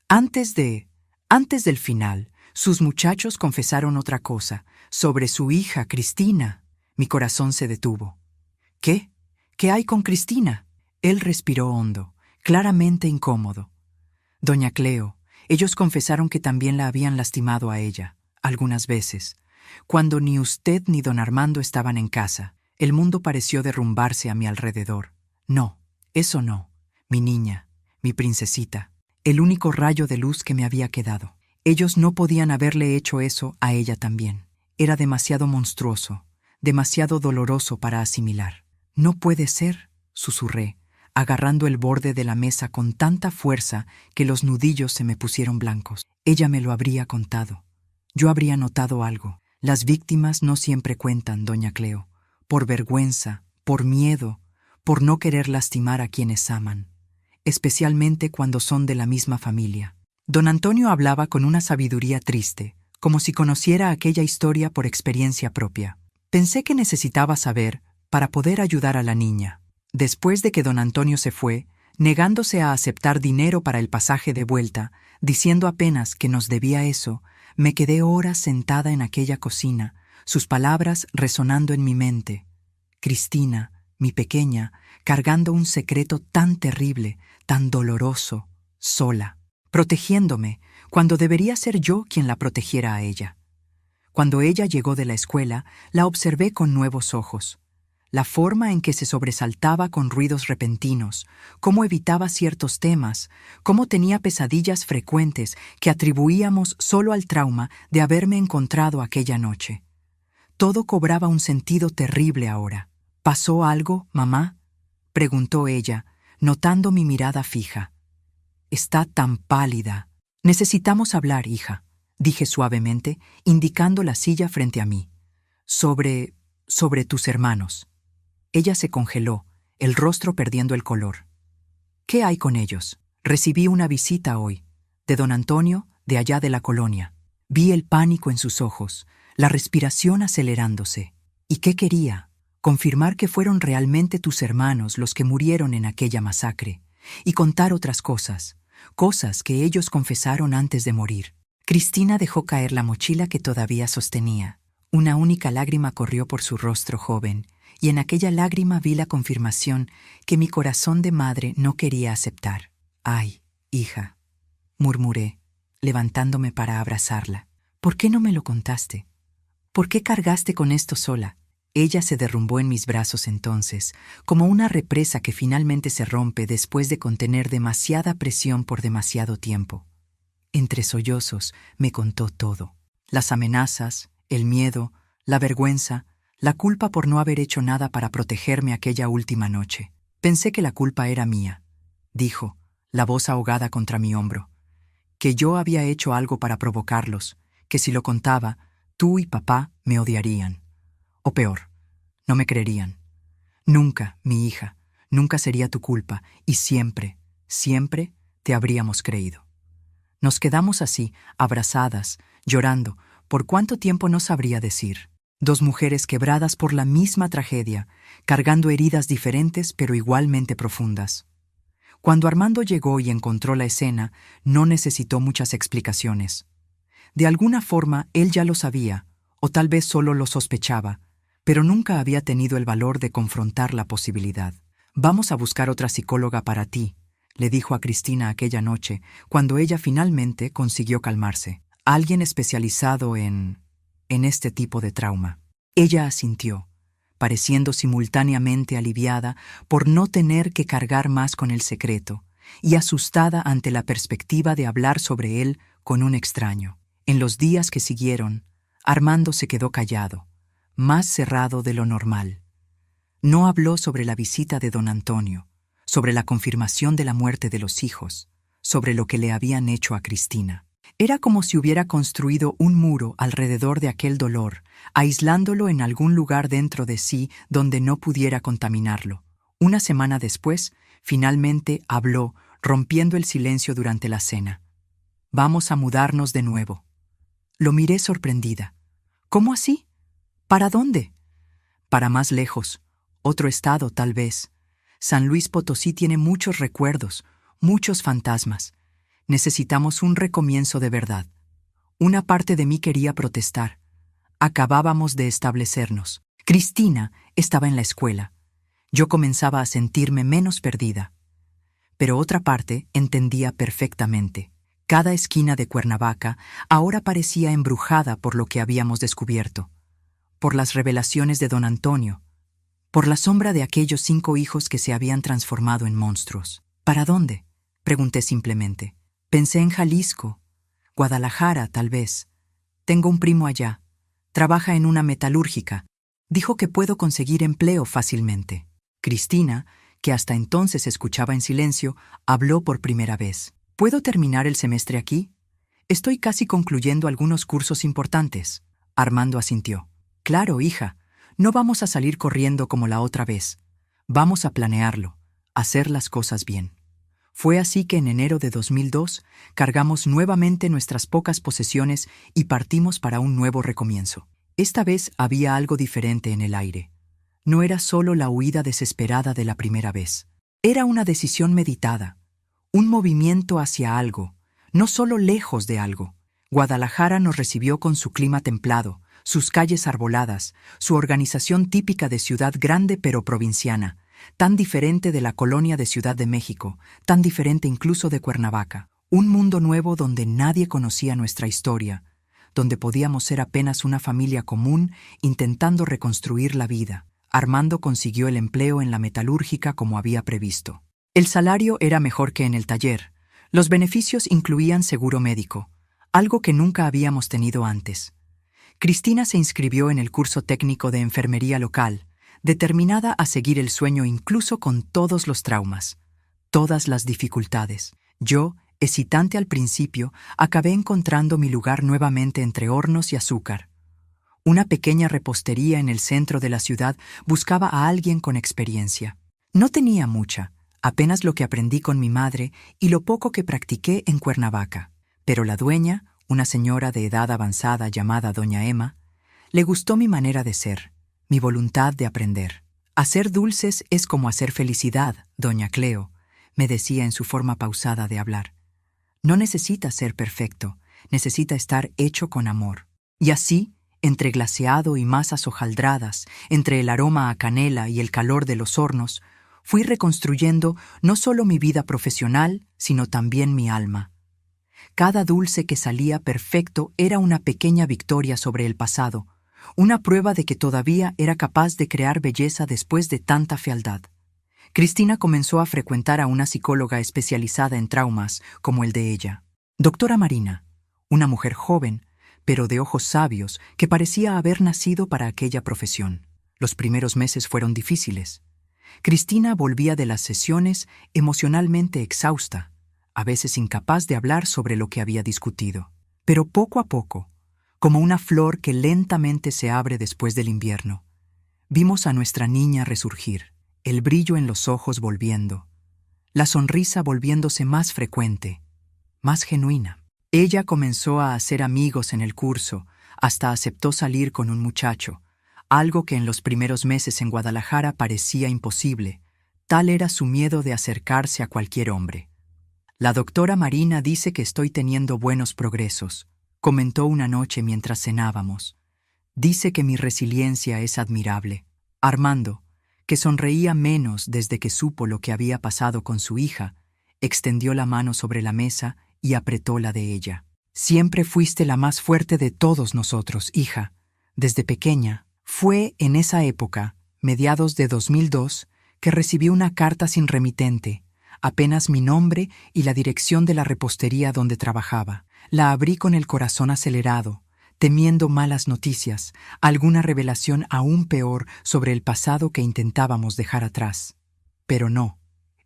Antes del final, sus muchachos confesaron otra cosa, sobre su hija, Cristina. Mi corazón se detuvo. ¿Qué? ¿Qué hay con Cristina? Él respiró hondo, claramente incómodo. Doña Cleo, ellos confesaron que también la habían lastimado a ella, algunas veces. Cuando ni usted ni don Armando estaban en casa, el mundo pareció derrumbarse a mi alrededor. No, eso no. Mi niña, mi princesita, el único rayo de luz que me había quedado. Ellos no podían haberle hecho eso a ella también. Era demasiado monstruoso, demasiado doloroso para asimilar. No puede ser, susurré, agarrando el borde de la mesa con tanta fuerza que los nudillos se me pusieron blancos. Ella me lo habría contado. Yo habría notado algo. Las víctimas no siempre cuentan, doña Cleo, por vergüenza, por miedo, por no querer lastimar a quienes aman, especialmente cuando son de la misma familia. Don Antonio hablaba con una sabiduría triste, como si conociera aquella historia por experiencia propia. Pensé que necesitaba saber para poder ayudar a la niña. Después de que don Antonio se fue, negándose a aceptar dinero para el pasaje de vuelta, diciendo apenas que nos debía eso, me quedé horas sentada en aquella cocina, sus palabras resonando en mi mente. Cristina, mi pequeña, cargando un secreto tan terrible, tan doloroso, sola, protegiéndome, cuando debería ser yo quien la protegiera a ella. Cuando ella llegó de la escuela, la observé con nuevos ojos. La forma en que se sobresaltaba con ruidos repentinos, cómo evitaba ciertos temas, cómo tenía pesadillas frecuentes que atribuíamos solo al trauma de haberme encontrado aquella noche. Todo cobraba un sentido terrible ahora. ¿Pasó algo, mamá?, preguntó ella, notando mi mirada fija. Está tan pálida. Necesitamos hablar, hija, dije suavemente, indicando la silla frente a mí. Sobre tus hermanos. Ella se congeló, el rostro perdiendo el color. ¿Qué hay con ellos? Recibí una visita hoy, de don Antonio, de allá de la colonia. Vi el pánico en sus ojos, la respiración acelerándose. ¿Y qué quería? Confirmar que fueron realmente tus hermanos los que murieron en aquella masacre, y contar otras cosas, cosas que ellos confesaron antes de morir. Cristina dejó caer la mochila que todavía sostenía. Una única lágrima corrió por su rostro joven, y en aquella lágrima vi la confirmación que mi corazón de madre no quería aceptar. «Ay, hija», murmuré, levantándome para abrazarla. «¿Por qué no me lo contaste? ¿Por qué cargaste con esto sola?» Ella se derrumbó en mis brazos entonces, como una represa que finalmente se rompe después de contener demasiada presión por demasiado tiempo. Entre sollozos me contó todo. Las amenazas, el miedo, la vergüenza, la culpa por no haber hecho nada para protegerme aquella última noche. Pensé que la culpa era mía, dijo, la voz ahogada contra mi hombro. Que yo había hecho algo para provocarlos, que si lo contaba, tú y papá me odiarían. O peor, no me creerían. Nunca, mi hija, nunca sería tu culpa y siempre, siempre te habríamos creído. Nos quedamos así, abrazadas, llorando, por cuánto tiempo no sabría decir. Dos mujeres quebradas por la misma tragedia, cargando heridas diferentes pero igualmente profundas. Cuando Armando llegó y encontró la escena, no necesitó muchas explicaciones. De alguna forma él ya lo sabía, o tal vez solo lo sospechaba, pero nunca había tenido el valor de confrontar la posibilidad. «Vamos a buscar otra psicóloga para ti», le dijo a Cristina aquella noche, cuando ella finalmente consiguió calmarse. «Alguien especializado en este tipo de trauma». Ella asintió, pareciendo simultáneamente aliviada por no tener que cargar más con el secreto, y asustada ante la perspectiva de hablar sobre él con un extraño. En los días que siguieron, Armando se quedó callado, más cerrado de lo normal. No habló sobre la visita de don Antonio, sobre la confirmación de la muerte de los hijos, sobre lo que le habían hecho a Cristina. Era como si hubiera construido un muro alrededor de aquel dolor, aislándolo en algún lugar dentro de sí donde no pudiera contaminarlo. Una semana después, finalmente habló, rompiendo el silencio durante la cena. «Vamos a mudarnos de nuevo». Lo miré sorprendida. «¿Cómo así? ¿Para dónde?» «Para más lejos. Otro estado, tal vez. San Luis Potosí tiene muchos recuerdos, muchos fantasmas. Necesitamos un recomienzo de verdad». Una parte de mí quería protestar. Acabábamos de establecernos. Cristina estaba en la escuela. Yo comenzaba a sentirme menos perdida. Pero otra parte entendía perfectamente. Cada esquina de Cuernavaca ahora parecía embrujada por lo que habíamos descubierto, por las revelaciones de don Antonio, por la sombra de aquellos 5 hijos que se habían transformado en monstruos. ¿Para dónde?, pregunté simplemente. Pensé en Jalisco, Guadalajara, tal vez. Tengo un primo allá. Trabaja en una metalúrgica. Dijo que puedo conseguir empleo fácilmente. Cristina, que hasta entonces escuchaba en silencio, habló por primera vez. ¿Puedo terminar el semestre aquí? Estoy casi concluyendo algunos cursos importantes. Armando asintió. Claro, hija. No vamos a salir corriendo como la otra vez. Vamos a planearlo, hacer las cosas bien. Fue así que en enero de 2002 cargamos nuevamente nuestras pocas posesiones y partimos para un nuevo recomienzo. Esta vez había algo diferente en el aire. No era solo la huida desesperada de la primera vez. Era una decisión meditada, un movimiento hacia algo, no solo lejos de algo. Guadalajara nos recibió con su clima templado, sus calles arboladas, su organización típica de ciudad grande pero provinciana, tan diferente de la colonia de Ciudad de México, tan diferente incluso de Cuernavaca. Un mundo nuevo donde nadie conocía nuestra historia, donde podíamos ser apenas una familia común intentando reconstruir la vida. Armando consiguió el empleo en la metalúrgica como había previsto. El salario era mejor que en el taller. Los beneficios incluían seguro médico, algo que nunca habíamos tenido antes. Cristina se inscribió en el curso técnico de enfermería local, determinada a seguir el sueño incluso con todos los traumas, todas las dificultades. Yo, hesitante al principio, acabé encontrando mi lugar nuevamente entre hornos y azúcar. Una pequeña repostería en el centro de la ciudad buscaba a alguien con experiencia. No tenía mucha, apenas lo que aprendí con mi madre y lo poco que practiqué en Cuernavaca. Pero la dueña, una señora de edad avanzada llamada doña Emma, le gustó mi manera de ser, mi voluntad de aprender. Hacer dulces es como hacer felicidad, doña Cleo, me decía en su forma pausada de hablar. No necesita ser perfecto, necesita estar hecho con amor. Y así, entre glaseado y masas hojaldradas, entre el aroma a canela y el calor de los hornos, fui reconstruyendo no solo mi vida profesional, sino también mi alma. Cada dulce que salía perfecto era una pequeña victoria sobre el pasado, una prueba de que todavía era capaz de crear belleza después de tanta fealdad. Cristina comenzó a frecuentar a una psicóloga especializada en traumas como el de ella. Doctora Marina, una mujer joven, pero de ojos sabios, que parecía haber nacido para aquella profesión. Los primeros meses fueron difíciles. Cristina volvía de las sesiones emocionalmente exhausta, a veces incapaz de hablar sobre lo que había discutido. Pero poco a poco, como una flor que lentamente se abre después del invierno, vimos a nuestra niña resurgir, el brillo en los ojos volviendo, la sonrisa volviéndose más frecuente, más genuina. Ella comenzó a hacer amigos en el curso, hasta aceptó salir con un muchacho, algo que en los primeros meses en Guadalajara parecía imposible, tal era su miedo de acercarse a cualquier hombre. La doctora Marina dice que estoy teniendo buenos progresos, comentó una noche mientras cenábamos. Dice que mi resiliencia es admirable. Armando, que sonreía menos desde que supo lo que había pasado con su hija, extendió la mano sobre la mesa y apretó la de ella. Siempre fuiste la más fuerte de todos nosotros, hija. Desde pequeña. Fue en esa época, mediados de 2002, que recibí una carta sin remitente, apenas mi nombre y la dirección de la repostería donde trabajaba. La abrí con el corazón acelerado, temiendo malas noticias, alguna revelación aún peor sobre el pasado que intentábamos dejar atrás. Pero no,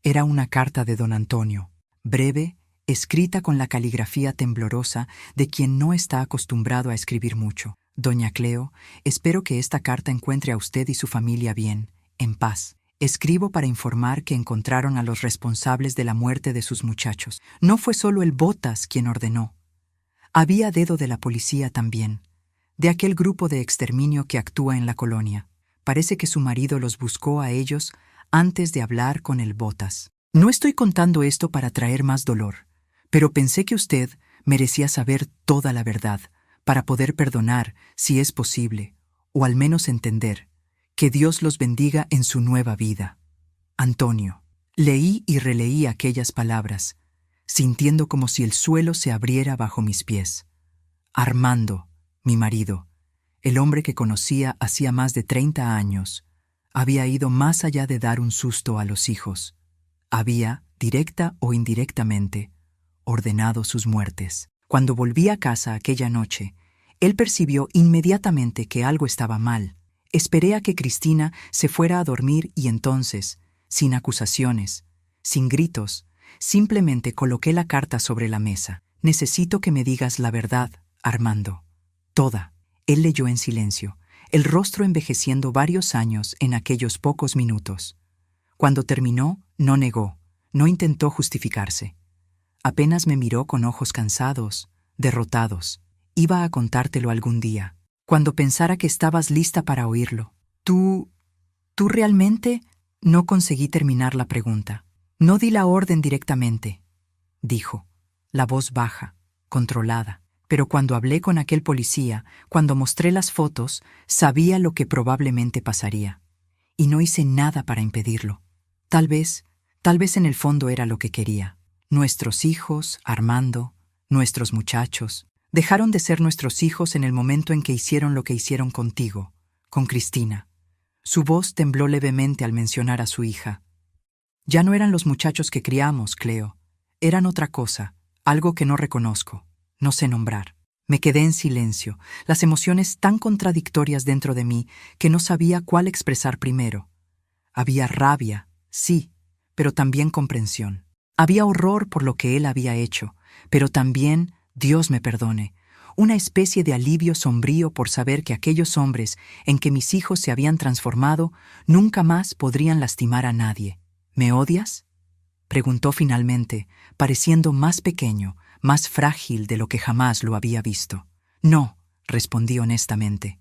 era una carta de don Antonio, breve, escrita con la caligrafía temblorosa de quien no está acostumbrado a escribir mucho. Doña Cleo, espero que esta carta encuentre a usted y su familia bien, en paz. Escribo para informar que encontraron a los responsables de la muerte de sus muchachos. No fue solo el Botas quien ordenó. Había dedo de la policía también, de aquel grupo de exterminio que actúa en la colonia. Parece que su marido los buscó a ellos antes de hablar con el Botas. No estoy contando esto para traer más dolor, pero pensé que usted merecía saber toda la verdad, para poder perdonar, si es posible, o al menos entender, que Dios los bendiga en su nueva vida. Antonio. Leí y releí aquellas palabras, sintiendo como si el suelo se abriera bajo mis pies. Armando, mi marido, el hombre que conocía hacía más de 30 años, había ido más allá de dar un susto a los hijos. Había, directa o indirectamente, ordenado sus muertes. Cuando volví a casa aquella noche, él percibió inmediatamente que algo estaba mal. Esperé a que Cristina se fuera a dormir y entonces, sin acusaciones, sin gritos, simplemente coloqué la carta sobre la mesa. Necesito que me digas la verdad, Armando. Toda. Él leyó en silencio, el rostro envejeciendo varios años en aquellos pocos minutos. Cuando terminó, no negó, no intentó justificarse. Apenas me miró con ojos cansados, derrotados. Iba a contártelo algún día, cuando pensara que estabas lista para oírlo. ¿Tú realmente? No conseguí terminar la pregunta. No di la orden directamente, dijo, la voz baja, controlada. Pero cuando hablé con aquel policía, cuando mostré las fotos, sabía lo que probablemente pasaría. Y no hice nada para impedirlo. Tal vez en el fondo era lo que quería. Nuestros hijos, Armando, nuestros muchachos, dejaron de ser nuestros hijos en el momento en que hicieron lo que hicieron contigo, con Cristina. Su voz tembló levemente al mencionar a su hija. Ya no eran los muchachos que criamos, Cleo. Eran otra cosa, algo que no reconozco, no sé nombrar. Me quedé en silencio, las emociones tan contradictorias dentro de mí que no sabía cuál expresar primero. Había rabia, sí, pero también comprensión. Había horror por lo que él había hecho, pero también, Dios me perdone, una especie de alivio sombrío por saber que aquellos hombres en que mis hijos se habían transformado nunca más podrían lastimar a nadie. ¿Me odias?, preguntó finalmente, pareciendo más pequeño, más frágil de lo que jamás lo había visto. No, respondí honestamente.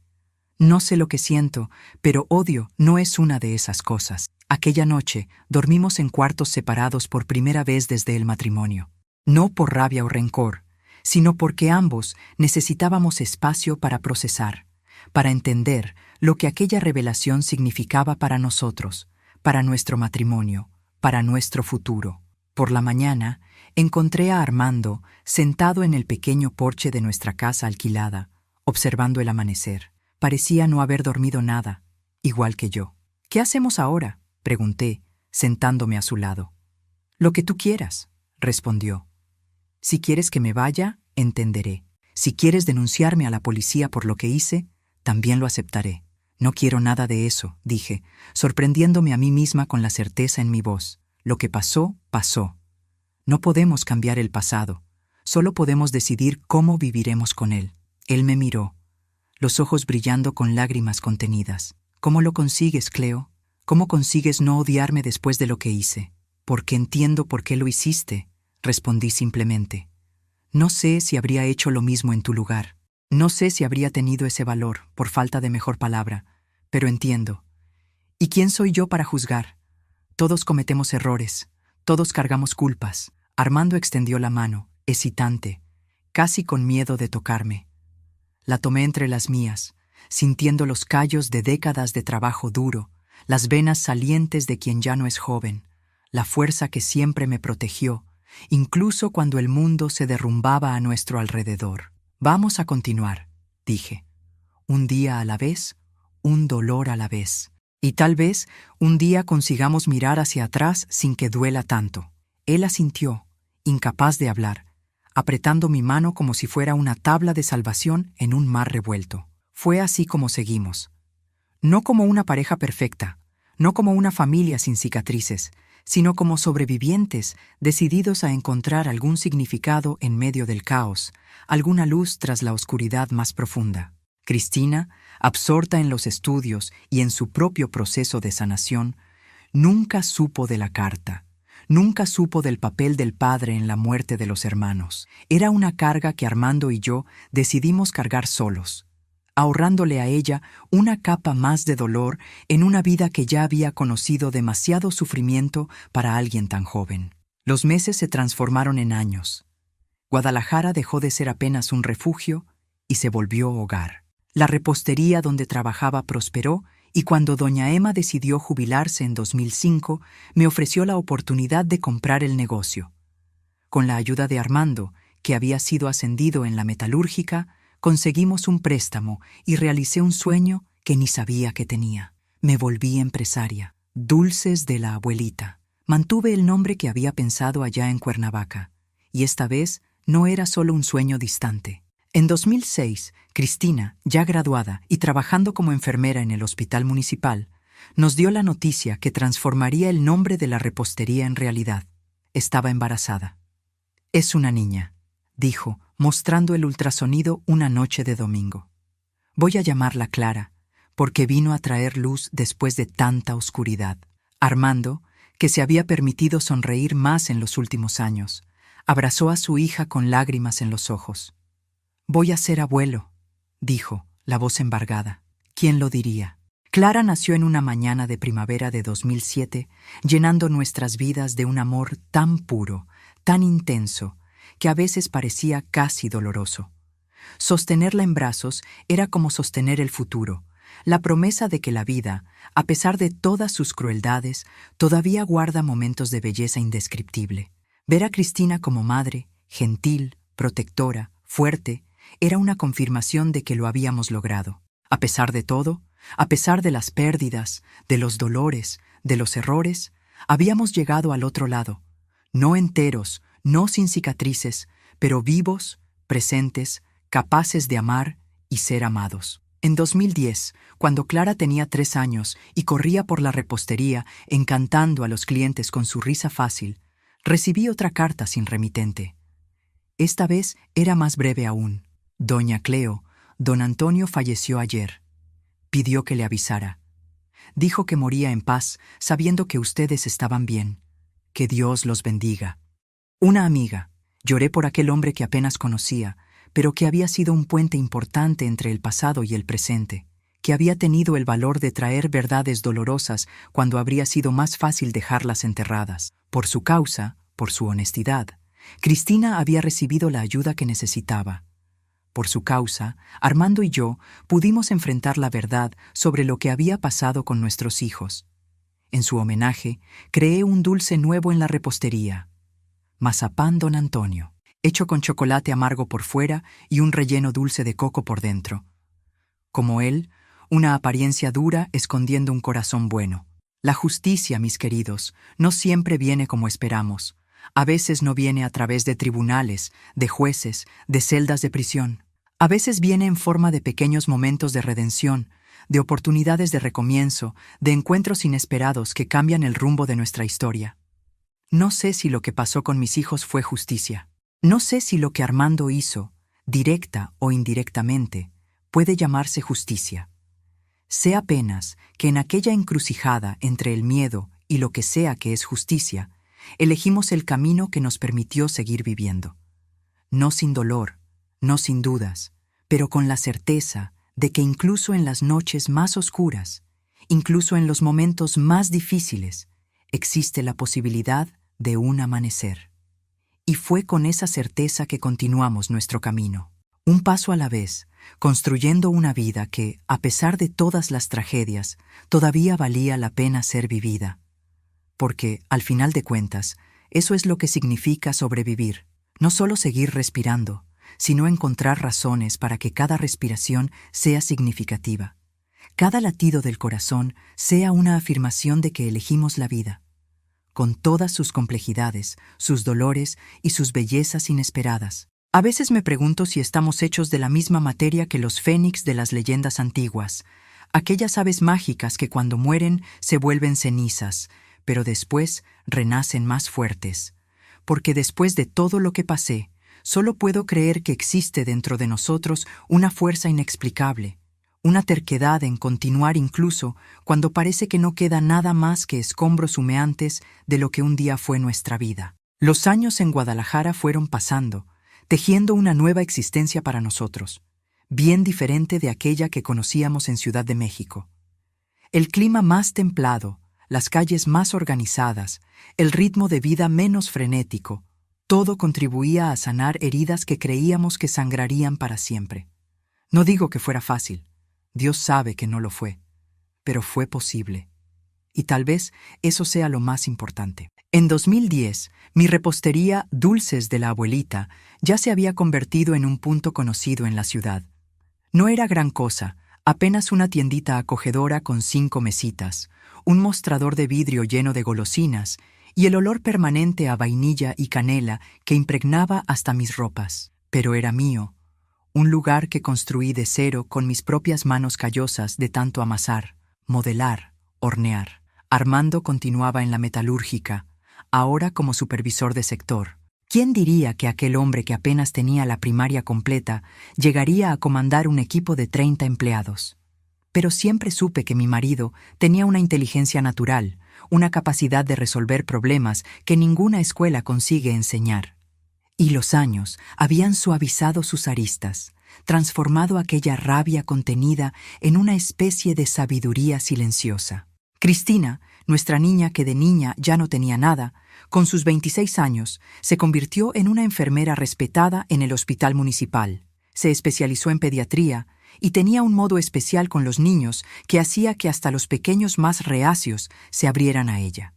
No sé lo que siento, pero odio no es una de esas cosas. Aquella noche dormimos en cuartos separados por primera vez desde el matrimonio. No por rabia o rencor, sino porque ambos necesitábamos espacio para procesar, para entender lo que aquella revelación significaba para nosotros, para nuestro matrimonio, para nuestro futuro. Por la mañana, encontré a Armando sentado en el pequeño porche de nuestra casa alquilada, observando el amanecer. Parecía no haber dormido nada, igual que yo. ¿Qué hacemos ahora?, pregunté, sentándome a su lado. Lo que tú quieras, respondió. Si quieres que me vaya, entenderé. Si quieres denunciarme a la policía por lo que hice, también lo aceptaré. No quiero nada de eso, dije, sorprendiéndome a mí misma con la certeza en mi voz. Lo que pasó, pasó. No podemos cambiar el pasado, solo podemos decidir cómo viviremos con él. Él me miró, los ojos brillando con lágrimas contenidas. ¿Cómo lo consigues, Cleo? ¿Cómo consigues no odiarme después de lo que hice? Porque entiendo por qué lo hiciste, respondí simplemente. No sé si habría hecho lo mismo en tu lugar. No sé si habría tenido ese valor, por falta de mejor palabra, pero entiendo. ¿Y quién soy yo para juzgar? Todos cometemos errores, todos cargamos culpas. Armando extendió la mano, hesitante, casi con miedo de tocarme. La tomé entre las mías, sintiendo los callos de décadas de trabajo duro, las venas salientes de quien ya no es joven, la fuerza que siempre me protegió, incluso cuando el mundo se derrumbaba a nuestro alrededor. Vamos a continuar, dije. Un día a la vez, un dolor a la vez. Y tal vez un día consigamos mirar hacia atrás sin que duela tanto. Él asintió, incapaz de hablar, apretando mi mano como si fuera una tabla de salvación en un mar revuelto. Fue así como seguimos. No como una pareja perfecta, no como una familia sin cicatrices, sino como sobrevivientes decididos a encontrar algún significado en medio del caos, alguna luz tras la oscuridad más profunda. Cristina, absorta en los estudios y en su propio proceso de sanación, nunca supo de la carta, nunca supo del papel del padre en la muerte de los hermanos. Era una carga que Armando y yo decidimos cargar solos, ahorrándole a ella una capa más de dolor en una vida que ya había conocido demasiado sufrimiento para alguien tan joven. Los meses se transformaron en años. Guadalajara dejó de ser apenas un refugio y se volvió hogar. La repostería donde trabajaba prosperó y cuando doña Emma decidió jubilarse en 2005, me ofreció la oportunidad de comprar el negocio. Con la ayuda de Armando, que había sido ascendido en la metalúrgica, conseguimos un préstamo y realicé un sueño que ni sabía que tenía. Me volví empresaria. Dulces de la abuelita. Mantuve el nombre que había pensado allá en Cuernavaca, y esta vez no era solo un sueño distante. En 2006, Cristina, ya graduada y trabajando como enfermera en el hospital municipal, nos dio la noticia que transformaría el nombre de la repostería en realidad. Estaba embarazada. «Es una niña», dijo, mostrando el ultrasonido una noche de domingo. «Voy a llamarla Clara, porque vino a traer luz después de tanta oscuridad». Armando, que se había permitido sonreír más en los últimos años, abrazó a su hija con lágrimas en los ojos. «Voy a ser abuelo», dijo, la voz embargada. ¿Quién lo diría? Clara nació en una mañana de primavera de 2007, llenando nuestras vidas de un amor tan puro, tan intenso, que a veces parecía casi doloroso. Sostenerla en brazos era como sostener el futuro, la promesa de que la vida, a pesar de todas sus crueldades, todavía guarda momentos de belleza indescriptible. Ver a Cristina como madre, gentil, protectora, fuerte, era una confirmación de que lo habíamos logrado. A pesar de todo, a pesar de las pérdidas, de los dolores, de los errores, habíamos llegado al otro lado, no enteros, no sin cicatrices, pero vivos, presentes, capaces de amar y ser amados. En 2010, cuando Clara tenía 3 años y corría por la repostería encantando a los clientes con su risa fácil, recibí otra carta sin remitente. Esta vez era más breve aún. «Doña Cleo, don Antonio falleció ayer. Pidió que le avisara. Dijo que moría en paz, sabiendo que ustedes estaban bien. Que Dios los bendiga». Una amiga. Lloré por aquel hombre que apenas conocía, pero que había sido un puente importante entre el pasado y el presente, que había tenido el valor de traer verdades dolorosas cuando habría sido más fácil dejarlas enterradas. Por su causa, por su honestidad, Cristina había recibido la ayuda que necesitaba. Por su causa, Armando y yo pudimos enfrentar la verdad sobre lo que había pasado con nuestros hijos. En su homenaje, creé un dulce nuevo en la repostería. Mazapán Don Antonio, hecho con chocolate amargo por fuera y un relleno dulce de coco por dentro. Como él, una apariencia dura escondiendo un corazón bueno. La justicia, mis queridos, no siempre viene como esperamos. A veces no viene a través de tribunales, de jueces, de celdas de prisión. A veces viene en forma de pequeños momentos de redención, de oportunidades de recomienzo, de encuentros inesperados que cambian el rumbo de nuestra historia. No sé si lo que pasó con mis hijos fue justicia. No sé si lo que Armando hizo, directa o indirectamente, puede llamarse justicia. Sé apenas que en aquella encrucijada entre el miedo y lo que sea que es justicia, elegimos el camino que nos permitió seguir viviendo. No sin dolor, no sin dudas, pero con la certeza de que incluso en las noches más oscuras, incluso en los momentos más difíciles, existe la posibilidad de un amanecer. Y fue con esa certeza que continuamos nuestro camino, un paso a la vez, construyendo una vida que, a pesar de todas las tragedias, todavía valía la pena ser vivida. Porque, al final de cuentas, eso es lo que significa sobrevivir, no solo seguir respirando, sino encontrar razones para que cada respiración sea significativa. Cada latido del corazón sea una afirmación de que elegimos la vida, con todas sus complejidades, sus dolores y sus bellezas inesperadas. A veces me pregunto si estamos hechos de la misma materia que los fénix de las leyendas antiguas, aquellas aves mágicas que cuando mueren se vuelven cenizas, pero después renacen más fuertes. Porque después de todo lo que pasé, solo puedo creer que existe dentro de nosotros una fuerza inexplicable, una terquedad en continuar incluso cuando parece que no queda nada más que escombros humeantes de lo que un día fue nuestra vida. Los años en Guadalajara fueron pasando, tejiendo una nueva existencia para nosotros, bien diferente de aquella que conocíamos en Ciudad de México. El clima más templado, las calles más organizadas, el ritmo de vida menos frenético, todo contribuía a sanar heridas que creíamos que sangrarían para siempre. No digo que fuera fácil. Dios sabe que no lo fue. Pero fue posible. Y tal vez eso sea lo más importante. En 2010, mi repostería Dulces de la Abuelita ya se había convertido en un punto conocido en la ciudad. No era gran cosa, apenas una tiendita acogedora con 5 mesitas, un mostrador de vidrio lleno de golosinas y el olor permanente a vainilla y canela que impregnaba hasta mis ropas. Pero era mío, un lugar que construí de cero con mis propias manos callosas de tanto amasar, modelar, hornear. Armando continuaba en la metalúrgica, ahora como supervisor de sector. ¿Quién diría que aquel hombre que apenas tenía la primaria completa llegaría a comandar un equipo de 30 empleados? Pero siempre supe que mi marido tenía una inteligencia natural, una capacidad de resolver problemas que ninguna escuela consigue enseñar. Y los años habían suavizado sus aristas, transformado aquella rabia contenida en una especie de sabiduría silenciosa. Cristina, nuestra niña que de niña ya no tenía nada, con sus 26 años, se convirtió en una enfermera respetada en el hospital municipal. Se especializó en pediatría y tenía un modo especial con los niños que hacía que hasta los pequeños más reacios se abrieran a ella.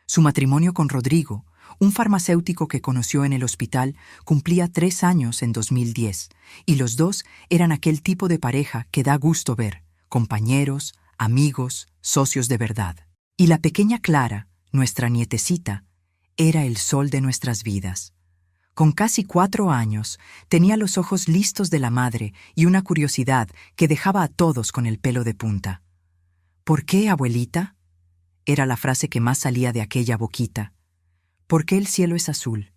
Su matrimonio con Rodrigo, un farmacéutico que conoció en el hospital, cumplía 3 años en 2010, y los dos eran aquel tipo de pareja que da gusto ver, compañeros, amigos, socios de verdad. Y la pequeña Clara, nuestra nietecita, era el sol de nuestras vidas. Con casi 4 años, tenía los ojos listos de la madre y una curiosidad que dejaba a todos con el pelo de punta. ¿Por qué, abuelita? Era la frase que más salía de aquella boquita. ¿Por qué el cielo es azul?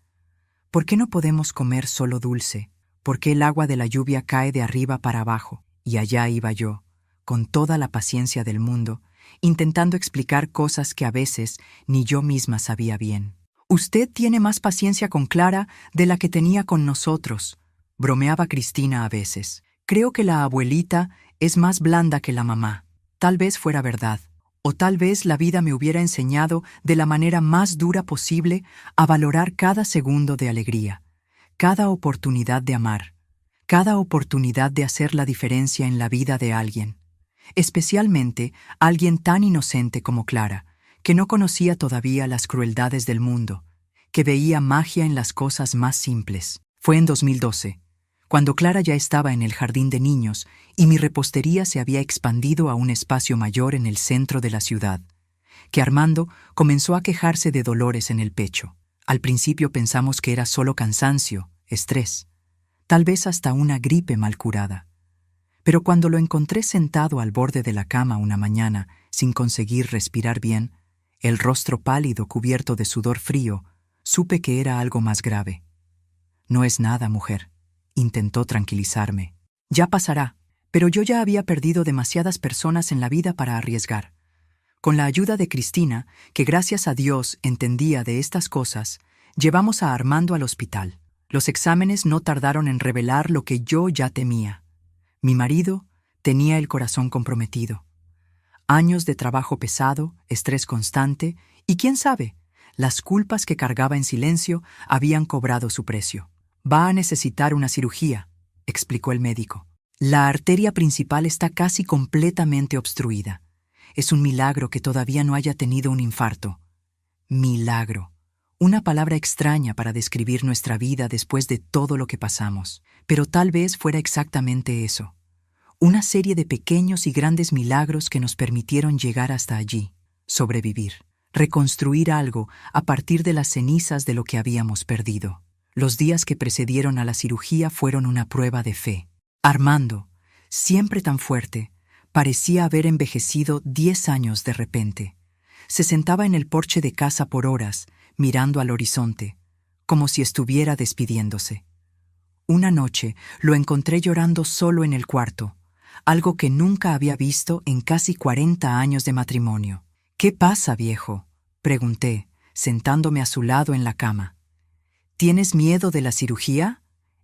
¿Por qué no podemos comer solo dulce? ¿Por qué el agua de la lluvia cae de arriba para abajo? Y allá iba yo, con toda la paciencia del mundo, intentando explicar cosas que a veces ni yo misma sabía bien. «Usted tiene más paciencia con Clara de la que tenía con nosotros», bromeaba Cristina a veces. «Creo que la abuelita es más blanda que la mamá». Tal vez fuera verdad, o tal vez la vida me hubiera enseñado de la manera más dura posible a valorar cada segundo de alegría, cada oportunidad de amar, cada oportunidad de hacer la diferencia en la vida de alguien. Especialmente alguien tan inocente como Clara, que no conocía todavía las crueldades del mundo, que veía magia en las cosas más simples. Fue en 2012, cuando Clara ya estaba en el jardín de niños y mi repostería se había expandido a un espacio mayor en el centro de la ciudad, que Armando comenzó a quejarse de dolores en el pecho. Al principio pensamos que era solo cansancio, estrés, tal vez hasta una gripe mal curada. Pero cuando lo encontré sentado al borde de la cama una mañana, sin conseguir respirar bien, el rostro pálido cubierto de sudor frío, supe que era algo más grave. «No es nada, mujer», intentó tranquilizarme. «Ya pasará», pero yo ya había perdido demasiadas personas en la vida para arriesgar. Con la ayuda de Cristina, que gracias a Dios entendía de estas cosas, llevamos a Armando al hospital. Los exámenes no tardaron en revelar lo que yo ya temía. Mi marido tenía el corazón comprometido. Años de trabajo pesado, estrés constante y, quién sabe, las culpas que cargaba en silencio habían cobrado su precio. «Va a necesitar una cirugía», explicó el médico. «La arteria principal está casi completamente obstruida. Es un milagro que todavía no haya tenido un infarto». Milagro. Una palabra extraña para describir nuestra vida después de todo lo que pasamos. Pero tal vez fuera exactamente eso. Una serie de pequeños y grandes milagros que nos permitieron llegar hasta allí, sobrevivir, reconstruir algo a partir de las cenizas de lo que habíamos perdido. Los días que precedieron a la cirugía fueron una prueba de fe. Armando, siempre tan fuerte, parecía haber envejecido 10 años de repente. Se sentaba en el porche de casa por horas, mirando al horizonte, como si estuviera despidiéndose. Una noche lo encontré llorando solo en el cuarto, algo que nunca había visto en casi 40 años de matrimonio. «¿Qué pasa, viejo?», pregunté, sentándome a su lado en la cama. «¿Tienes miedo de la cirugía?».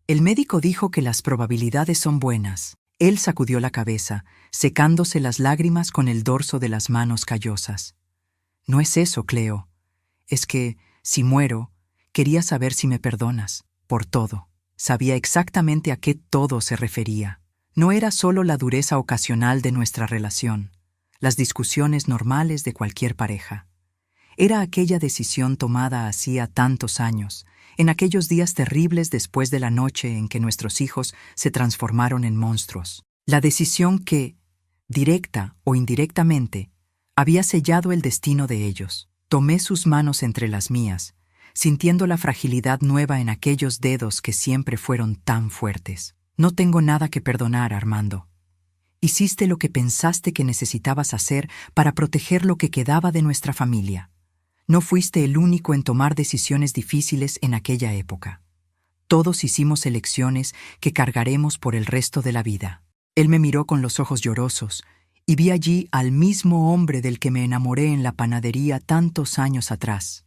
El médico dijo que las probabilidades son buenas. Él sacudió la cabeza, secándose las lágrimas con el dorso de las manos callosas. «No es eso, Cleo. Es que, si muero, quería saber si me perdonas, por todo». Sabía exactamente a qué todo se refería. No era solo la dureza ocasional de nuestra relación, las discusiones normales de cualquier pareja. Era aquella decisión tomada hacía tantos años, en aquellos días terribles después de la noche en que nuestros hijos se transformaron en monstruos. La decisión que, directa o indirectamente, había sellado el destino de ellos. Tomé sus manos entre las mías, sintiendo la fragilidad nueva en aquellos dedos que siempre fueron tan fuertes. No tengo nada que perdonar, Armando. Hiciste lo que pensaste que necesitabas hacer para proteger lo que quedaba de nuestra familia. No fuiste el único en tomar decisiones difíciles en aquella época. Todos hicimos elecciones que cargaremos por el resto de la vida. Él me miró con los ojos llorosos y vi allí al mismo hombre del que me enamoré en la panadería tantos años atrás.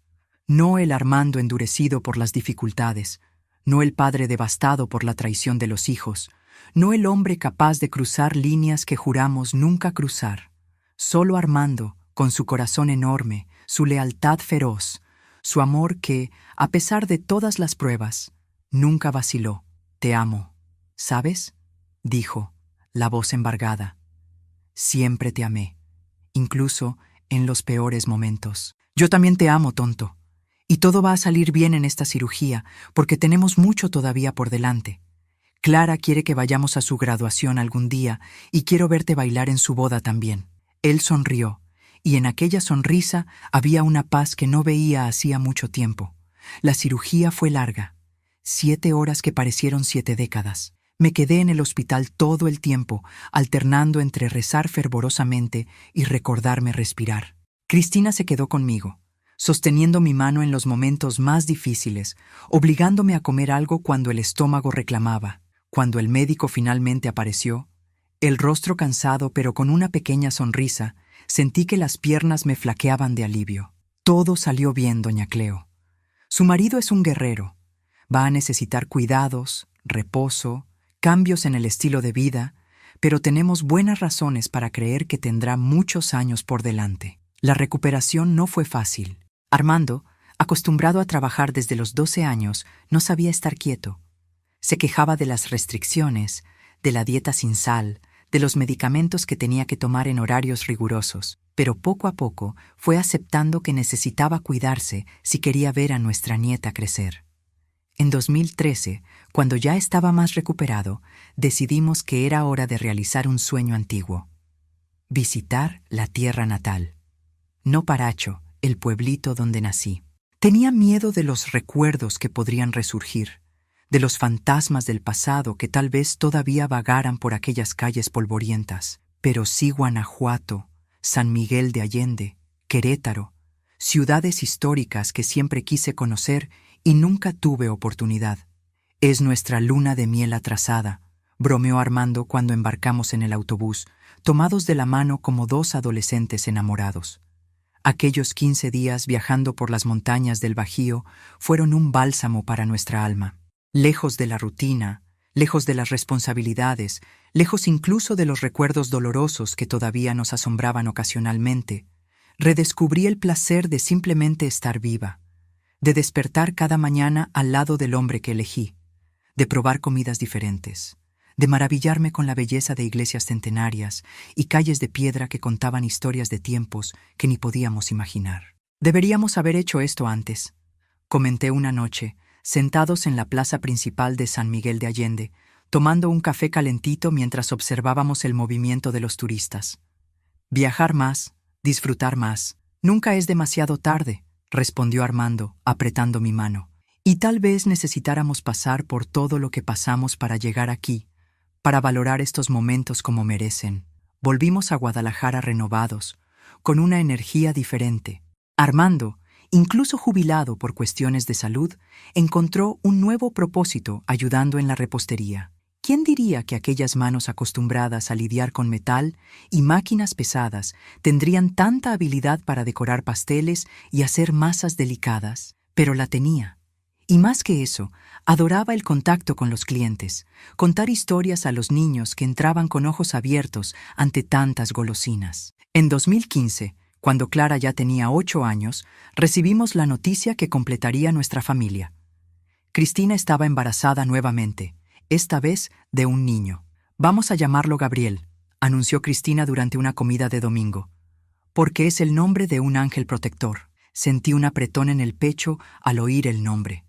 No el Armando endurecido por las dificultades, no el padre devastado por la traición de los hijos, no el hombre capaz de cruzar líneas que juramos nunca cruzar. Solo Armando, con su corazón enorme, su lealtad feroz, su amor que, a pesar de todas las pruebas, nunca vaciló. Te amo, ¿sabes? Dijo, la voz embargada. Siempre te amé, incluso en los peores momentos. Yo también te amo, tonto. Y todo va a salir bien en esta cirugía, porque tenemos mucho todavía por delante. Clara quiere que vayamos a su graduación algún día y quiero verte bailar en su boda también. Él sonrió, y en aquella sonrisa había una paz que no veía hacía mucho tiempo. La cirugía fue larga, 7 horas que parecieron 7 décadas. Me quedé en el hospital todo el tiempo, alternando entre rezar fervorosamente y recordarme respirar. Cristina se quedó conmigo, sosteniendo mi mano en los momentos más difíciles, obligándome a comer algo cuando el estómago reclamaba. Cuando el médico finalmente apareció, el rostro cansado pero con una pequeña sonrisa, sentí que las piernas me flaqueaban de alivio. Todo salió bien, doña Cleo. Su marido es un guerrero. Va a necesitar cuidados, reposo, cambios en el estilo de vida, pero tenemos buenas razones para creer que tendrá muchos años por delante. La recuperación no fue fácil. Armando, acostumbrado a trabajar desde los 12 años, no sabía estar quieto. Se quejaba de las restricciones, de la dieta sin sal, de los medicamentos que tenía que tomar en horarios rigurosos, pero poco a poco fue aceptando que necesitaba cuidarse si quería ver a nuestra nieta crecer. En 2013, cuando ya estaba más recuperado, decidimos que era hora de realizar un sueño antiguo: visitar la tierra natal. No Paracho, el pueblito donde nací. Tenía miedo de los recuerdos que podrían resurgir, de los fantasmas del pasado que tal vez todavía vagaran por aquellas calles polvorientas. Pero sí Guanajuato, San Miguel de Allende, Querétaro, ciudades históricas que siempre quise conocer y nunca tuve oportunidad. Es nuestra luna de miel atrasada, bromeó Armando cuando embarcamos en el autobús, tomados de la mano como 2 adolescentes enamorados. Aquellos 15 días viajando por las montañas del Bajío fueron un bálsamo para nuestra alma. Lejos de la rutina, lejos de las responsabilidades, lejos incluso de los recuerdos dolorosos que todavía nos asombraban ocasionalmente, redescubrí el placer de simplemente estar viva, de despertar cada mañana al lado del hombre que elegí, de probar comidas diferentes, de maravillarme con la belleza de iglesias centenarias y calles de piedra que contaban historias de tiempos que ni podíamos imaginar. Deberíamos haber hecho esto antes, comenté una noche, sentados en la plaza principal de San Miguel de Allende, tomando un café calentito mientras observábamos el movimiento de los turistas. Viajar más, disfrutar más. Nunca es demasiado tarde, respondió Armando, apretando mi mano. Y tal vez necesitáramos pasar por todo lo que pasamos para llegar aquí, para valorar estos momentos como merecen. Volvimos a Guadalajara renovados, con una energía diferente. Armando, incluso jubilado por cuestiones de salud, encontró un nuevo propósito ayudando en la repostería. ¿Quién diría que aquellas manos acostumbradas a lidiar con metal y máquinas pesadas tendrían tanta habilidad para decorar pasteles y hacer masas delicadas? Pero la tenía. Y más que eso, adoraba el contacto con los clientes, contar historias a los niños que entraban con ojos abiertos ante tantas golosinas. En 2015, cuando Clara ya tenía 8 años, recibimos la noticia que completaría nuestra familia. Cristina estaba embarazada nuevamente, esta vez de un niño. Vamos a llamarlo Gabriel, anunció Cristina durante una comida de domingo, porque es el nombre de un ángel protector. Sentí un apretón en el pecho al oír el nombre.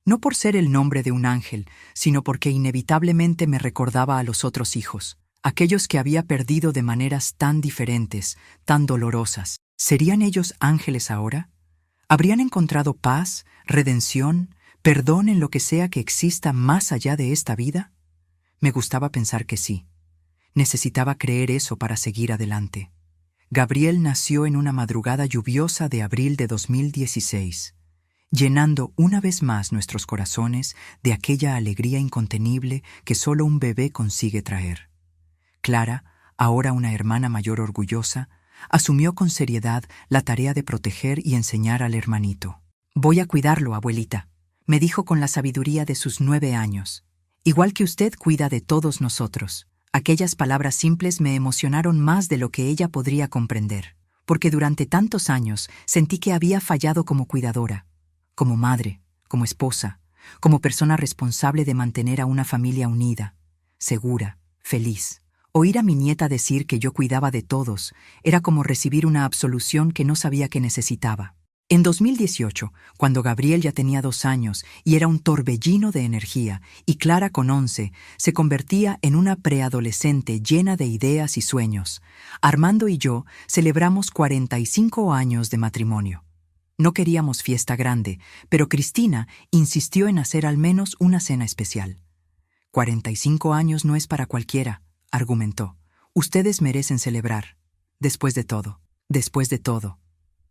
No por ser el nombre de un ángel, sino porque inevitablemente me recordaba a los otros hijos, aquellos que había perdido de maneras tan diferentes, tan dolorosas. ¿Serían ellos ángeles ahora? ¿Habrían encontrado paz, redención, perdón en lo que sea que exista más allá de esta vida? Me gustaba pensar que sí. Necesitaba creer eso para seguir adelante. Gabriel nació en una madrugada lluviosa de abril de 2016, llenando una vez más nuestros corazones de aquella alegría incontenible que solo un bebé consigue traer. Clara, ahora una hermana mayor orgullosa, asumió con seriedad la tarea de proteger y enseñar al hermanito. «Voy a cuidarlo, abuelita», me dijo con la sabiduría de sus 9 años. «Igual que usted cuida de todos nosotros». Aquellas palabras simples me emocionaron más de lo que ella podría comprender, porque durante tantos años sentí que había fallado como cuidadora, como madre, como esposa, como persona responsable de mantener a una familia unida, segura, feliz. Oír a mi nieta decir que yo cuidaba de todos era como recibir una absolución que no sabía que necesitaba. En 2018, cuando Gabriel ya tenía 2 años y era un torbellino de energía, y Clara con 11, se convertía en una preadolescente llena de ideas y sueños, Armando y yo celebramos 45 años de matrimonio. No queríamos fiesta grande, pero Cristina insistió en hacer al menos una cena especial. 45 años no es para cualquiera, argumentó. Ustedes merecen celebrar. Después de todo.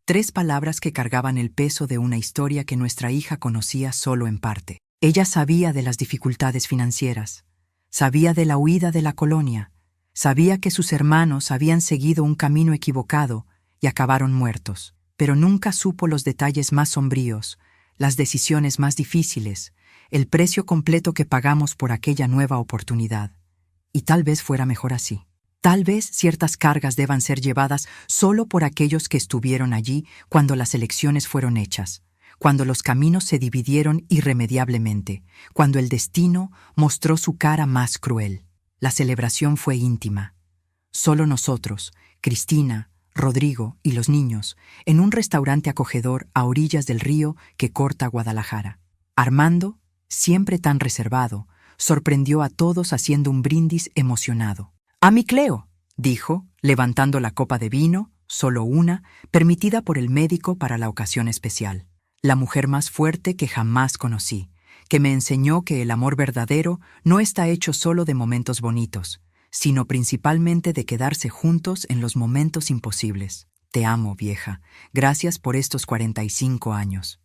3 palabras que cargaban el peso de una historia que nuestra hija conocía solo en parte. Ella sabía de las dificultades financieras, sabía de la huida de la colonia, sabía que sus hermanos habían seguido un camino equivocado y acabaron muertos, pero nunca supo los detalles más sombríos, las decisiones más difíciles, el precio completo que pagamos por aquella nueva oportunidad. Y tal vez fuera mejor así. Tal vez ciertas cargas deban ser llevadas solo por aquellos que estuvieron allí cuando las elecciones fueron hechas, cuando los caminos se dividieron irremediablemente, cuando el destino mostró su cara más cruel. La celebración fue íntima. Solo nosotros, Cristina, Rodrigo y los niños, en un restaurante acogedor a orillas del río que corta Guadalajara. Armando, siempre tan reservado, sorprendió a todos haciendo un brindis emocionado. «A mi Cleo», dijo, levantando la copa de vino, solo una, permitida por el médico para la ocasión especial. La mujer más fuerte que jamás conocí, que me enseñó que el amor verdadero no está hecho solo de momentos bonitos, sino principalmente de quedarse juntos en los momentos imposibles. «Te amo, vieja. Gracias por estos 45 años».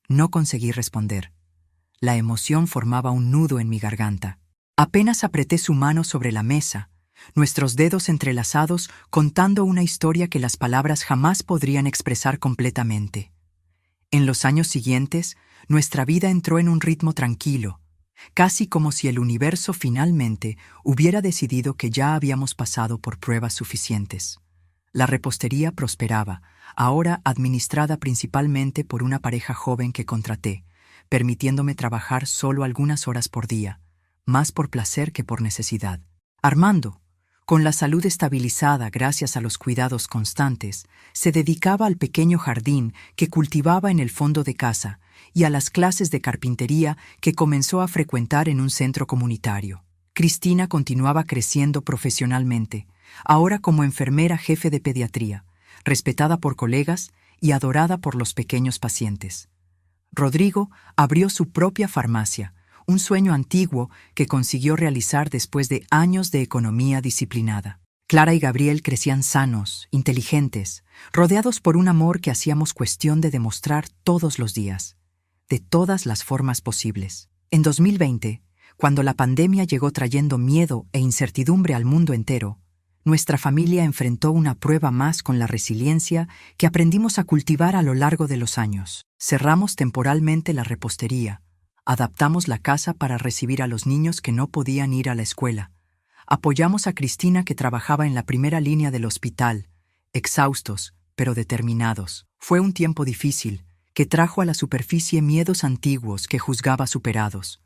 No conseguí responder. La emoción formaba un nudo en mi garganta. Apenas apreté su mano sobre la mesa, nuestros dedos entrelazados contando una historia que las palabras jamás podrían expresar completamente. En los años siguientes, nuestra vida entró en un ritmo tranquilo, casi como si el universo finalmente hubiera decidido que ya habíamos pasado por pruebas suficientes. La repostería prosperaba, ahora administrada principalmente por una pareja joven que contraté, permitiéndome trabajar solo algunas horas por día, más por placer que por necesidad. Armando, con la salud estabilizada gracias a los cuidados constantes, se dedicaba al pequeño jardín que cultivaba en el fondo de casa y a las clases de carpintería que comenzó a frecuentar en un centro comunitario. Cristina continuaba creciendo profesionalmente, ahora como enfermera jefe de pediatría, respetada por colegas y adorada por los pequeños pacientes. Rodrigo abrió su propia farmacia, un sueño antiguo que consiguió realizar después de años de economía disciplinada. Clara y Gabriel crecían sanos, inteligentes, rodeados por un amor que hacíamos cuestión de demostrar todos los días, de todas las formas posibles. En 2020, cuando la pandemia llegó trayendo miedo e incertidumbre al mundo entero, nuestra familia enfrentó una prueba más con la resiliencia que aprendimos a cultivar a lo largo de los años. Cerramos temporalmente la repostería, adaptamos la casa para recibir a los niños que no podían ir a la escuela. Apoyamos a Cristina, que trabajaba en la primera línea del hospital, exhaustos, pero determinados. Fue un tiempo difícil, que trajo a la superficie miedos antiguos que juzgaba superados.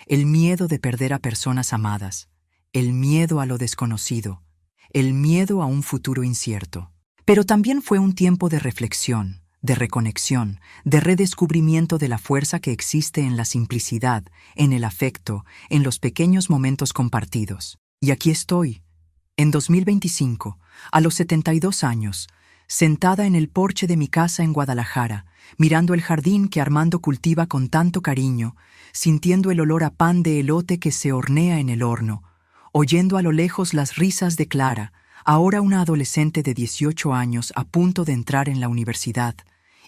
El miedo de perder a personas amadas, el miedo a lo desconocido, el miedo a un futuro incierto. Pero también fue un tiempo de reflexión, de reconexión, de redescubrimiento de la fuerza que existe en la simplicidad, en el afecto, en los pequeños momentos compartidos. Y aquí estoy, en 2025, a los 72 años, sentada en el porche de mi casa en Guadalajara, mirando el jardín que Armando cultiva con tanto cariño, sintiendo el olor a pan de elote que se hornea en el horno, oyendo a lo lejos las risas de Clara, ahora una adolescente de 18 años a punto de entrar en la universidad,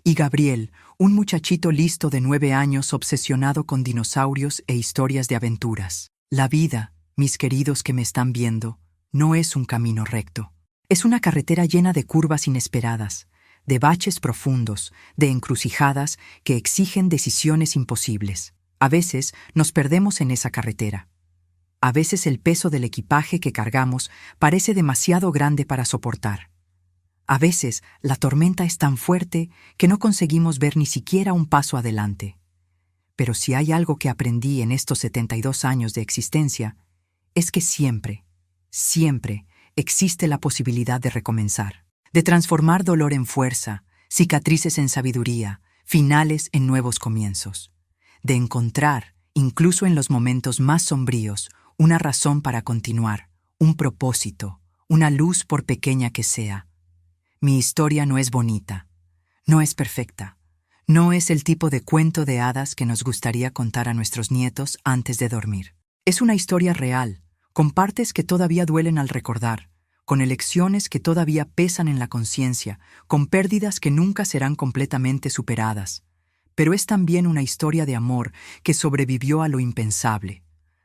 y Gabriel, un muchachito listo de 9 años obsesionado con dinosaurios e historias de aventuras. La vida, mis queridos que me están viendo, no es un camino recto. Es una carretera llena de curvas inesperadas, de baches profundos, de encrucijadas que exigen decisiones imposibles. A veces nos perdemos en esa carretera. A veces el peso del equipaje que cargamos parece demasiado grande para soportar. A veces la tormenta es tan fuerte que no conseguimos ver ni siquiera un paso adelante. Pero si hay algo que aprendí en estos 72 años de existencia, es que siempre existe la posibilidad de recomenzar, de transformar dolor en fuerza, cicatrices en sabiduría, finales en nuevos comienzos, de encontrar, incluso en los momentos más sombríos, una razón para continuar, un propósito, una luz por pequeña que sea. Mi historia no es bonita, no es perfecta, no es el tipo de cuento de hadas que nos gustaría contar a nuestros nietos antes de dormir. Es una historia real, con partes que todavía duelen al recordar, con elecciones que todavía pesan en la conciencia, con pérdidas que nunca serán completamente superadas. Pero es también una historia de amor que sobrevivió a lo impensable,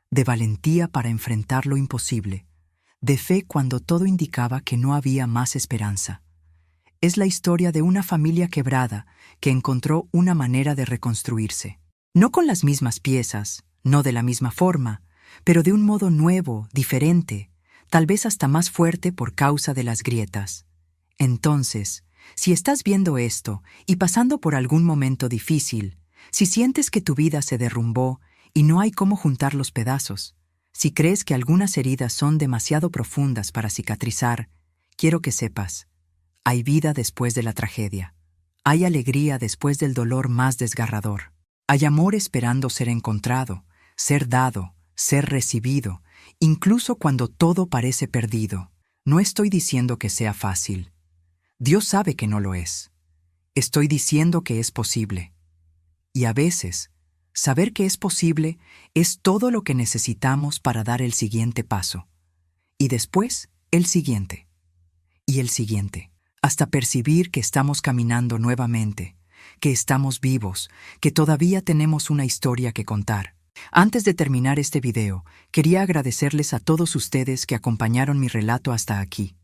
de valentía para enfrentar lo imposible, de fe cuando todo indicaba que no había más esperanza. Es la historia de una familia quebrada que encontró una manera de reconstruirse. No con las mismas piezas, no de la misma forma, pero de un modo nuevo, diferente, tal vez hasta más fuerte por causa de las grietas. Entonces, si estás viendo esto y pasando por algún momento difícil, si sientes que tu vida se derrumbó y no hay cómo juntar los pedazos, si crees que algunas heridas son demasiado profundas para cicatrizar, quiero que sepas, hay vida después de la tragedia. Hay alegría después del dolor más desgarrador. Hay amor esperando ser encontrado, ser dado, ser recibido, incluso cuando todo parece perdido. No estoy diciendo que sea fácil. Dios sabe que no lo es. Estoy diciendo que es posible. Y a veces, saber que es posible es todo lo que necesitamos para dar el siguiente paso. Y después, el siguiente. Y el siguiente. Hasta percibir que estamos caminando nuevamente, que estamos vivos, que todavía tenemos una historia que contar. Antes de terminar este video, quería agradecerles a todos ustedes que acompañaron mi relato hasta aquí.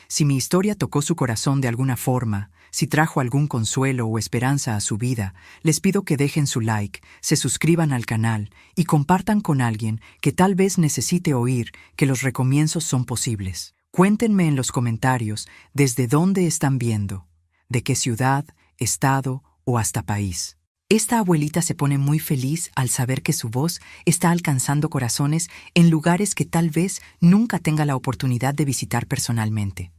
Si mi historia tocó su corazón de alguna forma, si trajo algún consuelo o esperanza a su vida, les pido que dejen su like, se suscriban al canal y compartan con alguien que tal vez necesite oír que los recomienzos son posibles. Cuéntenme en los comentarios desde dónde están viendo, de qué ciudad, estado o hasta país. Esta abuelita se pone muy feliz al saber que su voz está alcanzando corazones en lugares que tal vez nunca tenga la oportunidad de visitar personalmente.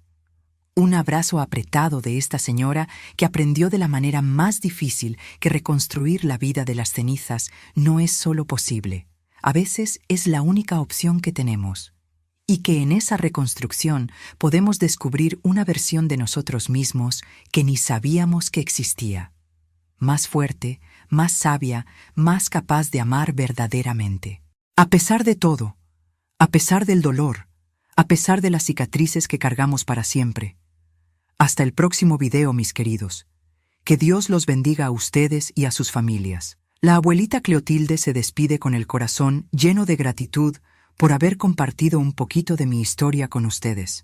Un abrazo apretado de esta señora que aprendió de la manera más difícil que reconstruir la vida de las cenizas no es solo posible, a veces es la única opción que tenemos. Y que en esa reconstrucción podemos descubrir una versión de nosotros mismos que ni sabíamos que existía. Más fuerte, más sabia, más capaz de amar verdaderamente. A pesar de todo, a pesar del dolor, a pesar de las cicatrices que cargamos para siempre. Hasta el próximo video, mis queridos. Que Dios los bendiga a ustedes y a sus familias. La abuelita Cleotilde se despide con el corazón lleno de gratitud por haber compartido un poquito de mi historia con ustedes.